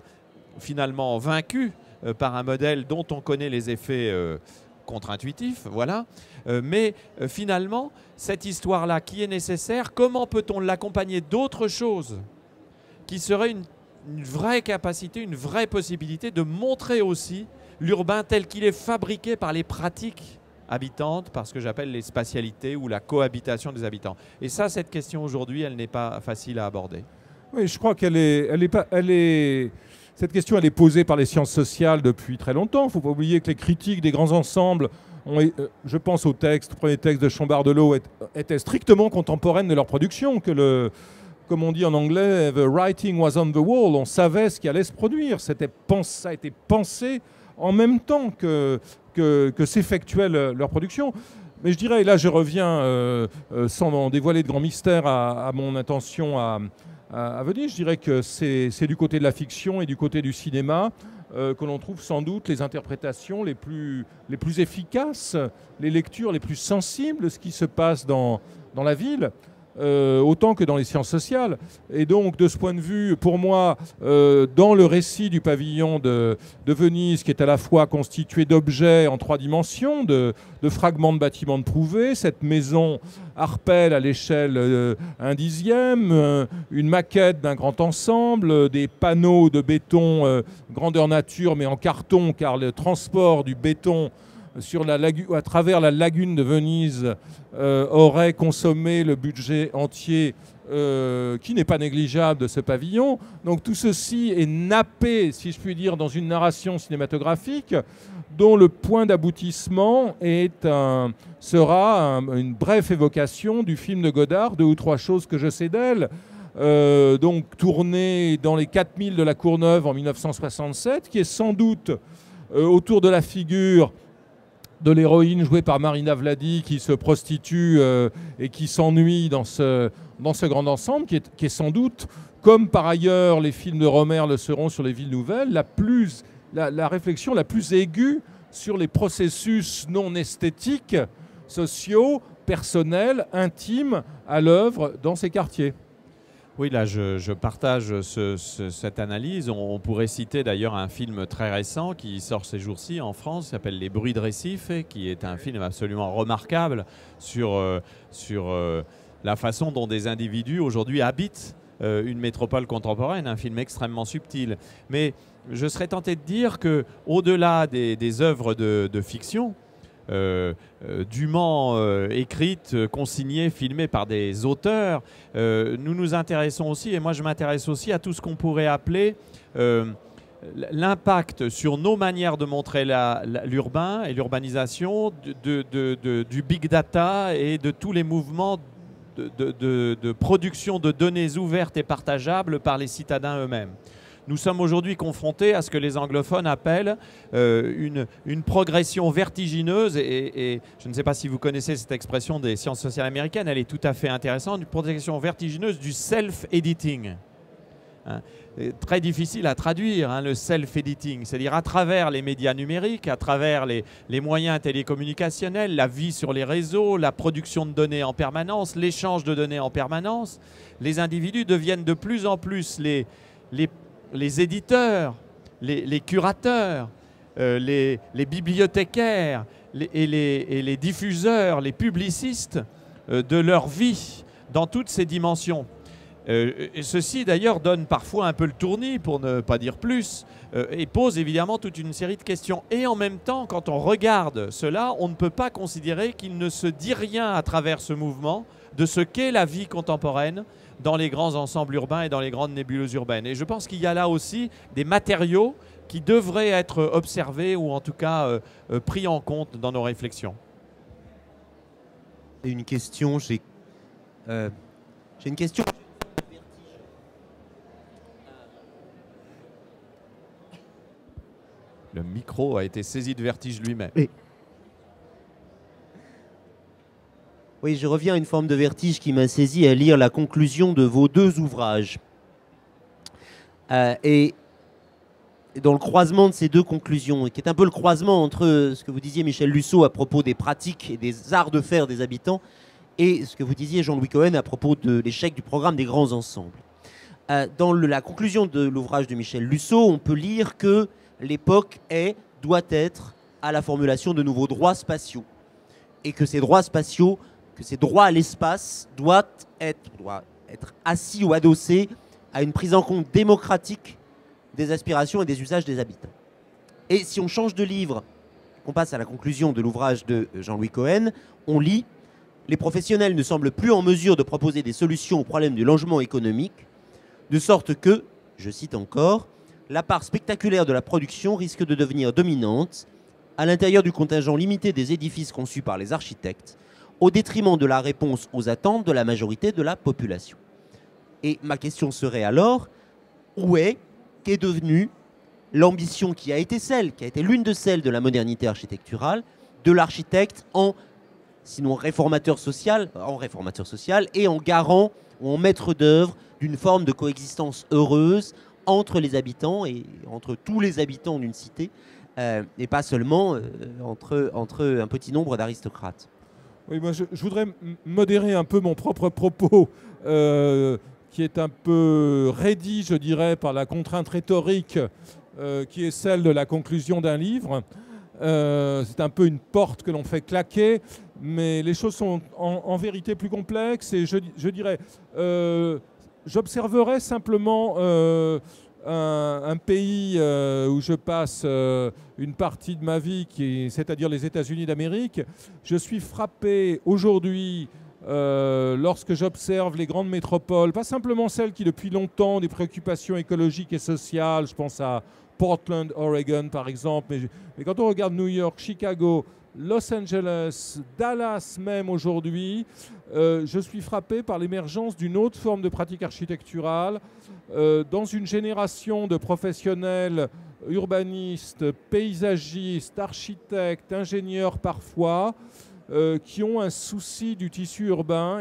finalement vaincu par un modèle dont on connaît les effets contre-intuitif, voilà. Mais finalement, cette histoire-là qui est nécessaire, comment peut-on l'accompagner d'autres choses qui seraient une vraie capacité, une vraie possibilité de montrer aussi l'urbain tel qu'il est fabriqué par les pratiques habitantes, par ce que j'appelle les spatialités ou la cohabitation des habitants. Et ça, cette question aujourd'hui, elle n'est pas facile à aborder. Oui, je crois cette question, elle est posée par les sciences sociales depuis très longtemps. Il ne faut pas oublier que les critiques des grands ensembles, je pense au premier texte de Chambardelot, étaient strictement contemporaines de leur production, comme on dit en anglais, « the writing was on the wall », on savait ce qui allait se produire. Ça a été pensé en même temps que s'effectuait leur production. Mais je dirais, et là je reviens sans dévoiler de grands mystères à mon intention à venir, je dirais que c'est du côté de la fiction et du côté du cinéma que l'on trouve sans doute les interprétations les plus efficaces, les lectures les plus sensibles de ce qui se passe dans la ville, autant que dans les sciences sociales. Et donc, de ce point de vue, pour moi, dans le récit du pavillon de Venise, qui est à la fois constitué d'objets en 3 dimensions, de fragments de bâtiments de Prouvé, cette maison Harpel à l'échelle 1/10, une maquette d'un grand ensemble, des panneaux de béton grandeur nature, mais en carton, car le transport du béton à travers la lagune de Venise aurait consommé le budget entier qui n'est pas négligeable de ce pavillon. Donc tout ceci est nappé, si je puis dire, dans une narration cinématographique dont le point d'aboutissement sera une brève évocation du film de Godard, 2 ou 3 choses que je sais d'elle, donc tourné dans les 4000 de la Courneuve en 1967, qui est sans doute autour de la figure de l'héroïne jouée par Marina Vladi qui se prostitue et qui s'ennuie dans ce grand ensemble, qui est sans doute, comme par ailleurs les films de Rohmer le seront sur les villes nouvelles, la réflexion la plus aiguë sur les processus non esthétiques, sociaux, personnels, intimes à l'œuvre dans ces quartiers. Oui, là, je partage cette analyse. On pourrait citer d'ailleurs un film très récent qui sort ces jours-ci en France, qui s'appelle Les Bruits de Récif, qui est un film absolument remarquable sur la façon dont des individus aujourd'hui habitent une métropole contemporaine, un film extrêmement subtil. Mais je serais tenté de dire qu'au-delà des œuvres de fiction, dûment écrites, consignées, filmées par des auteurs, nous nous intéressons aussi, et moi je m'intéresse aussi à tout ce qu'on pourrait appeler l'impact sur nos manières de montrer l'urbain et l'urbanisation du big data et de tous les mouvements de production de données ouvertes et partageables par les citadins eux-mêmes. Nous sommes aujourd'hui confrontés à ce que les anglophones appellent une progression vertigineuse, et je ne sais pas si vous connaissez cette expression des sciences sociales américaines, elle est tout à fait intéressante, une progression vertigineuse du self-editing. Hein, très difficile à traduire, hein, le self-editing, c'est-à-dire à travers les médias numériques, à travers les moyens télécommunicationnels, la vie sur les réseaux, la production de données en permanence, l'échange de données en permanence, les individus deviennent de plus en plus les éditeurs, les curateurs, les bibliothécaires et les diffuseurs, les publicistes de leur vie dans toutes ces dimensions. Et ceci d'ailleurs donne parfois un peu le tournis, pour ne pas dire plus, et pose évidemment toute une série de questions. Et en même temps, quand on regarde cela, on ne peut pas considérer qu'il ne se dit rien à travers ce mouvement de ce qu'est la vie contemporaine dans les grands ensembles urbains et dans les grandes nébuleuses urbaines. Et je pense qu'il y a là aussi des matériaux qui devraient être observés ou en tout cas pris en compte dans nos réflexions. Et une question, j'ai une question. Le micro a été saisi de vertige lui-même. Oui, je reviens à une forme de vertige qui m'a saisi à lire la conclusion de vos 2 ouvrages. Et dans le croisement de ces 2 conclusions, qui est un peu le croisement entre ce que vous disiez, Michel Luceau, à propos des pratiques et des arts de faire des habitants, et ce que vous disiez, Jean-Louis Cohen, à propos de l'échec du programme des grands ensembles. Dans la conclusion de l'ouvrage de Michel Luceau, on peut lire que l'époque doit être à la formulation de nouveaux droits spatiaux, et que ces droits spatiaux, que ces droits à l'espace doivent être assis ou adossés à une prise en compte démocratique des aspirations et des usages des habitants. Et si on change de livre, qu'on passe à la conclusion de l'ouvrage de Jean-Louis Cohen, on lit « Les professionnels ne semblent plus en mesure de proposer des solutions au problème du logement économique, de sorte que, je cite encore, la part spectaculaire de la production risque de devenir dominante à l'intérieur du contingent limité des édifices conçus par les architectes, au détriment de la réponse aux attentes de la majorité de la population. » Et ma question serait alors, qu'est devenue l'ambition qui a été l'une de celles de la modernité architecturale, de l'architecte sinon réformateur social, et en garant ou en maître d'œuvre d'une forme de coexistence heureuse entre les habitants et entre tous les habitants d'une cité, et pas seulement entre un petit nombre d'aristocrates. Oui, moi je voudrais modérer un peu mon propre propos, qui est un peu raidi, je dirais, par la contrainte rhétorique qui est celle de la conclusion d'un livre. C'est un peu une porte que l'on fait claquer, mais les choses sont en vérité plus complexes. Et je dirais, j'observerai simplement un pays où je passe une partie de ma vie, c'est-à-dire les États-Unis d'Amérique. Je suis frappé aujourd'hui, lorsque j'observe les grandes métropoles, pas simplement celles qui depuis longtemps ont des préoccupations écologiques et sociales, je pense à Portland, Oregon, par exemple. Mais quand on regarde New York, Chicago, Los Angeles, Dallas même aujourd'hui, je suis frappé par l'émergence d'une autre forme de pratique architecturale dans une génération de professionnels urbanistes, paysagistes, architectes, ingénieurs parfois, qui ont un souci du tissu urbain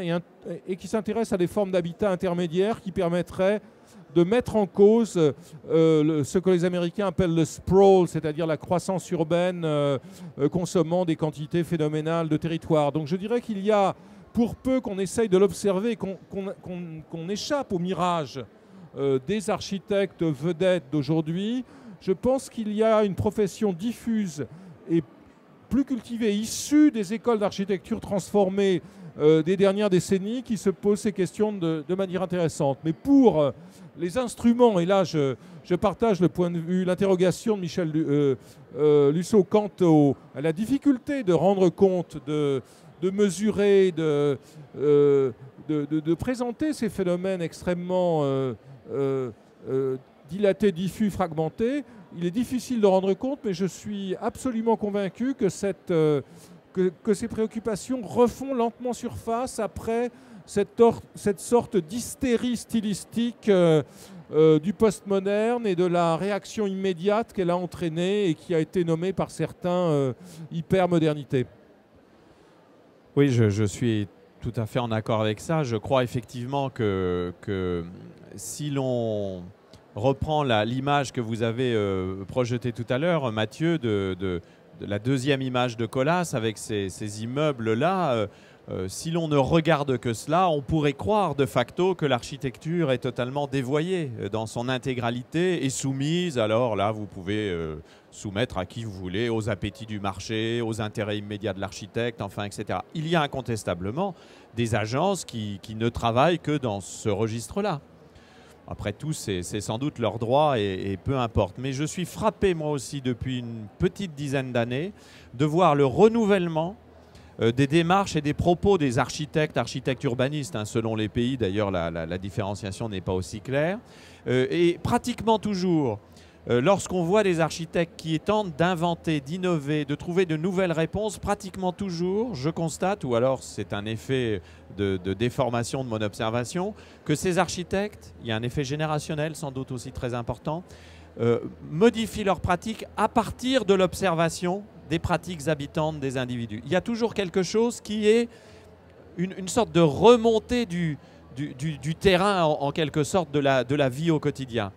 et qui s'intéressent à des formes d'habitat intermédiaires qui permettraient de mettre en cause ce que les Américains appellent le sprawl, c'est-à-dire la croissance urbaine consommant des quantités phénoménales de territoire. Donc je dirais qu'il y a, pour peu qu'on essaye de l'observer, qu'on échappe au mirage des architectes vedettes d'aujourd'hui, je pense qu'il y a une profession diffuse et plus cultivée, issue des écoles d'architecture transformées des dernières décennies, qui se pose ces questions de manière intéressante. Mais pour les instruments, et là je partage le point de vue, l'interrogation de Michel Lusseau quant à la difficulté de rendre compte, de mesurer, de présenter ces phénomènes extrêmement dilatés, diffus, fragmentés. Il est difficile de rendre compte, mais je suis absolument convaincu que ces préoccupations refont lentement surface après cette sorte d'hystérie stylistique du postmoderne et de la réaction immédiate qu'elle a entraînée et qui a été nommée par certains hypermodernité. Oui, je suis tout à fait en accord avec ça. Je crois effectivement que si l'on reprend l'image que vous avez projetée tout à l'heure, Mathieu, de la deuxième image de Colas avec ces immeubles-là, si l'on ne regarde que cela, on pourrait croire de facto que l'architecture est totalement dévoyée dans son intégralité et soumise. Alors là, vous pouvez soumettre à qui vous voulez, aux appétits du marché, aux intérêts immédiats de l'architecte, enfin, etc. Il y a incontestablement des agences qui ne travaillent que dans ce registre-là. Après tout, c'est sans doute leur droit et peu importe. Mais je suis frappé, moi aussi, depuis une petite dizaine d'années, de voir le renouvellement des démarches et des propos des architectes urbanistes, hein, selon les pays. D'ailleurs, la différenciation n'est pas aussi claire. Et pratiquement toujours, lorsqu'on voit des architectes qui tentent d'inventer, d'innover, de trouver de nouvelles réponses, pratiquement toujours, je constate, ou alors c'est un effet de déformation de mon observation, que ces architectes, il y a un effet générationnel sans doute aussi très important, modifient leurs pratiques à partir de l'observation des pratiques habitantes des individus. Il y a toujours quelque chose qui est une sorte de remontée du terrain, en quelque sorte, de la vie au quotidien.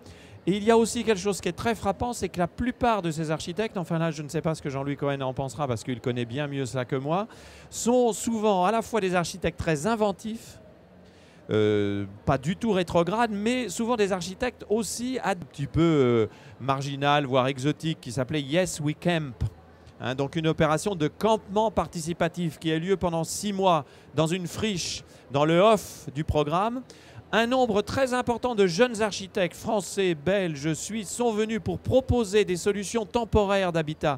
Et il y a aussi quelque chose qui est très frappant, c'est que la plupart de ces architectes, enfin là je ne sais pas ce que Jean-Louis Cohen en pensera parce qu'il connaît bien mieux ça que moi, sont souvent à la fois des architectes très inventifs, pas du tout rétrogrades, mais souvent des architectes aussi un petit peu marginal, voire exotiques, qui s'appelait Yes We Camp. Hein, donc une opération de campement participatif qui a lieu pendant 6 mois dans une friche, dans le off du programme. Un nombre très important de jeunes architectes français, belges, suisses sont venus pour proposer des solutions temporaires d'habitat.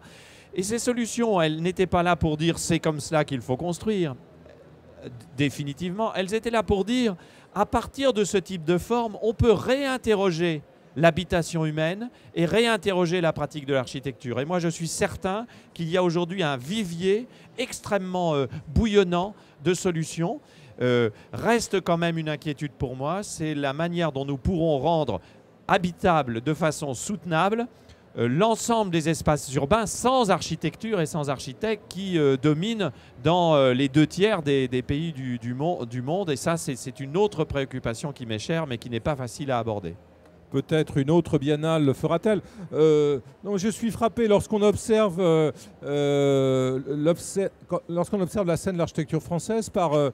Et ces solutions, elles n'étaient pas là pour dire c'est comme cela qu'il faut construire. Définitivement, elles étaient là pour dire à partir de ce type de forme, on peut réinterroger l'habitation humaine et réinterroger la pratique de l'architecture. Et moi, je suis certain qu'il y a aujourd'hui un vivier extrêmement bouillonnant de solutions. Reste quand même une inquiétude pour moi, c'est la manière dont nous pourrons rendre habitable de façon soutenable l'ensemble des espaces urbains sans architecture et sans architectes qui dominent dans les 2/3 des pays du monde. Et ça, c'est une autre préoccupation qui m'est chère, mais qui n'est pas facile à aborder. Peut-être une autre biennale le fera-t-elle. Non, je suis frappé lorsqu'on observe la scène de l'architecture française par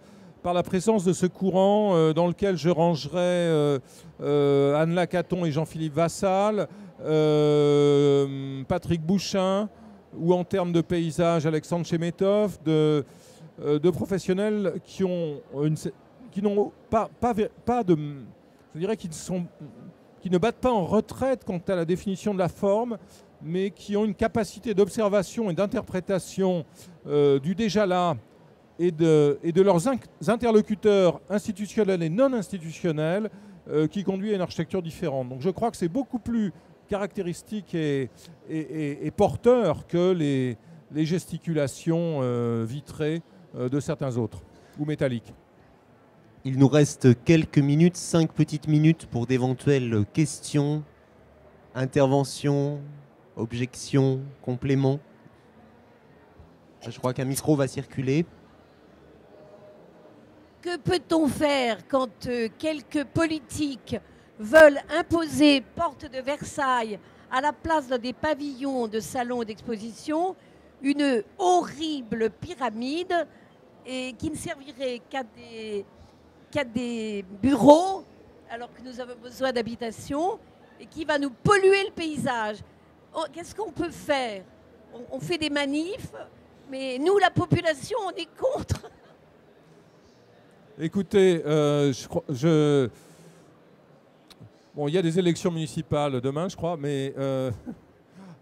la présence de ce courant dans lequel je rangerais Anne Lacaton et Jean-Philippe Vassal, Patrick Bouchain, ou en termes de paysage, Alexandre Chemetov, de professionnels qui n'ont pas de... Je dirais qui ne battent pas en retraite quant à la définition de la forme, mais qui ont une capacité d'observation et d'interprétation du déjà là, et de leurs interlocuteurs institutionnels et non institutionnels qui conduit à une architecture différente. Donc je crois que c'est beaucoup plus caractéristique et porteur que les gesticulations vitrées de certains autres, ou métalliques. Il nous reste quelques minutes, 5 petites minutes pour d'éventuelles questions, interventions, objections, compléments. Je crois qu'un micro va circuler. Que peut-on faire quand quelques politiques veulent imposer porte de Versailles à la place des pavillons de salons d'exposition une horrible pyramide et qui ne servirait qu'à des bureaux alors que nous avons besoin d'habitation et qui va nous polluer le paysage? Qu'est-ce qu'on peut faire? On fait des manifs, mais nous, la population, on est contre. Écoutez, bon, il y a des élections municipales demain, je crois, mais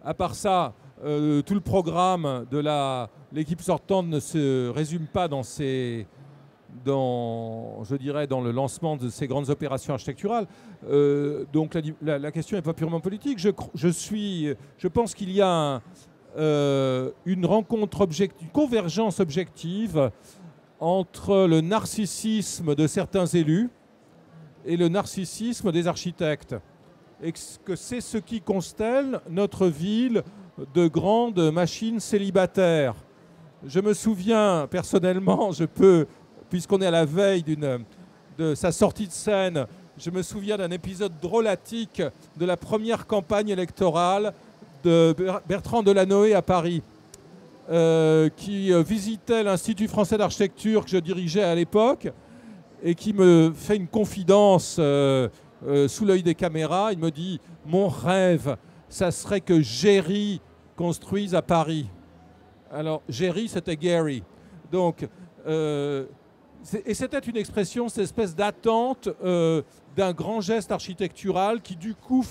à part ça, tout le programme de l'équipe sortante ne se résume pas dans le lancement de ces grandes opérations architecturales. Donc la question n'est pas purement politique. Je pense qu'il y a une convergence objective entre le narcissisme de certains élus et le narcissisme des architectes. Et que c'est ce qui constelle notre ville de grandes machines célibataires. Je me souviens personnellement, puisqu'on est à la veille de sa sortie de scène, je me souviens d'un épisode drôlatique de la première campagne électorale de Bertrand Delanoë à Paris, qui visitait l'Institut français d'architecture que je dirigeais à l'époque et qui me fait une confidence sous l'œil des caméras. Il me dit « Mon rêve, ça serait que Géry construise à Paris ». Alors, Géry, c'était Gary. Donc, et c'était une expression, cette espèce d'attente d'un grand geste architectural qui, du coup,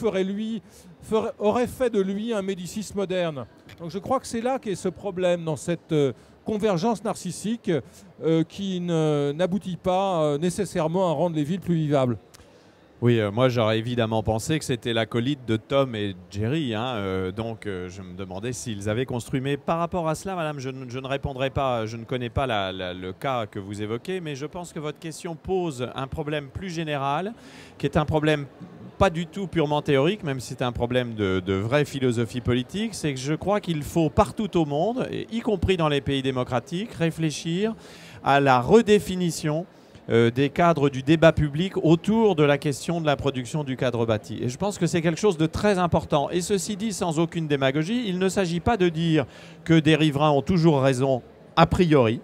aurait fait de lui un Médicis moderne. Donc je crois que c'est là qu'est ce problème, dans cette convergence narcissique qui n'aboutit pas nécessairement à rendre les villes plus vivables. Oui, moi j'aurais évidemment pensé que c'était l'acolyte de Tom et Jerry, hein, donc je me demandais s'ils avaient construit. Mais par rapport à cela, madame, je ne répondrai pas, je ne connais pas le cas que vous évoquez, mais je pense que votre question pose un problème plus général, qui est un problème pas du tout purement théorique, même si c'est un problème de vraie philosophie politique. C'est que je crois qu'il faut partout au monde, y compris dans les pays démocratiques, réfléchir à la redéfinition des cadres du débat public autour de la question de la production du cadre bâti. Et je pense que c'est quelque chose de très important. Et ceci dit, sans aucune démagogie, il ne s'agit pas de dire que des riverains ont toujours raison a priori,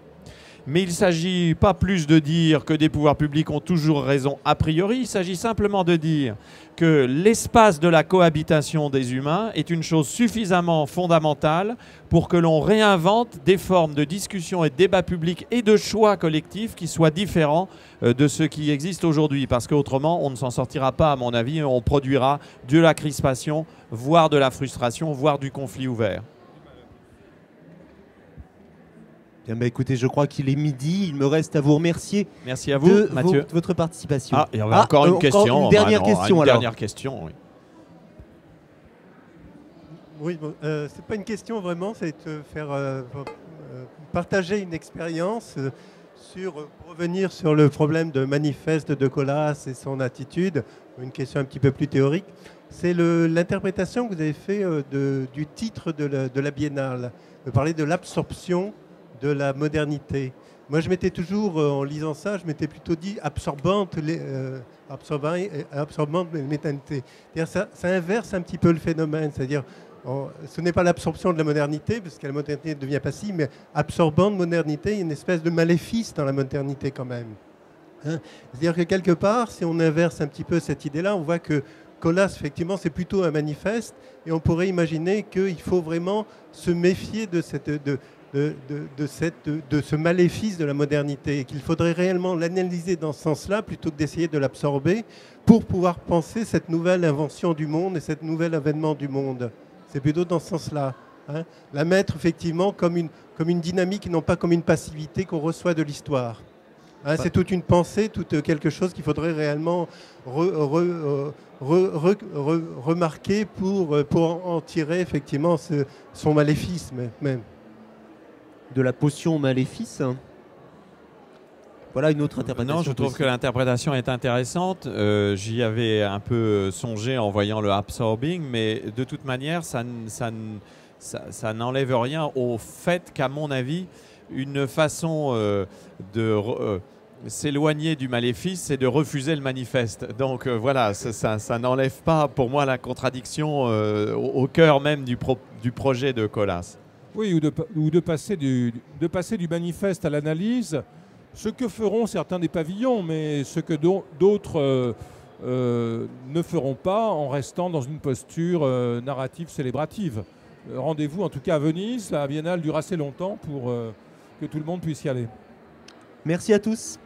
mais il ne s'agit pas plus de dire que des pouvoirs publics ont toujours raison a priori, il s'agit simplement de dire que l'espace de la cohabitation des humains est une chose suffisamment fondamentale pour que l'on réinvente des formes de discussion et de débat public et de choix collectifs qui soient différents de ceux qui existent aujourd'hui. Parce qu'autrement, on ne s'en sortira pas, à mon avis, on produira de la crispation, voire de la frustration, voire du conflit ouvert. Bien, bah écoutez, je crois qu'il est midi. Il me reste à vous remercier. Merci à vous, Mathieu. De votre participation. Ah, il y avait encore une question. Une dernière question, alors. Dernière question, oui. Oui, bon, c'est pas une question vraiment, c'est de faire partager une expérience pour revenir sur le problème de Manifeste de Colas et son attitude. Une question un petit peu plus théorique. C'est l'interprétation que vous avez faite du titre de la Biennale. Vous parlez de l'absorption de la modernité. Moi, je m'étais toujours, en lisant ça, je m'étais plutôt dit absorbante les modernité. Ça inverse un petit peu le phénomène, c'est-à-dire ce n'est pas l'absorption de la modernité, parce que la modernité ne devient pas si, mais absorbante modernité, il y a une espèce de maléfice dans la modernité quand même. Hein, c'est-à-dire que quelque part, si on inverse un petit peu cette idée-là, on voit que Colas, effectivement, c'est plutôt un manifeste, et on pourrait imaginer qu'il faut vraiment se méfier de ce maléfice de la modernité et qu'il faudrait réellement l'analyser dans ce sens-là plutôt que d'essayer de l'absorber pour pouvoir penser cette nouvelle invention du monde et cet nouvel avènement du monde. C'est plutôt dans ce sens-là. Hein, la mettre effectivement comme une dynamique et non pas comme une passivité qu'on reçoit de l'histoire. Hein, c'est toute une pensée, quelque chose qu'il faudrait réellement remarquer pour en tirer effectivement son maléfice même. De la potion maléfice. Voilà une autre interprétation. Non, je trouve que l'interprétation est intéressante. J'y avais un peu songé en voyant le absorbing, mais de toute manière, ça n'enlève rien au fait qu'à mon avis, une façon de s'éloigner du maléfice, c'est de refuser le manifeste. Donc voilà, ça n'enlève pas pour moi la contradiction au cœur même du projet de Colas. Oui, ou de passer du manifeste à l'analyse, ce que feront certains des pavillons, mais ce que d'autres ne feront pas en restant dans une posture narrative célébrative. Rendez-vous en tout cas à Venise, la Biennale dure assez longtemps pour que tout le monde puisse y aller. Merci à tous.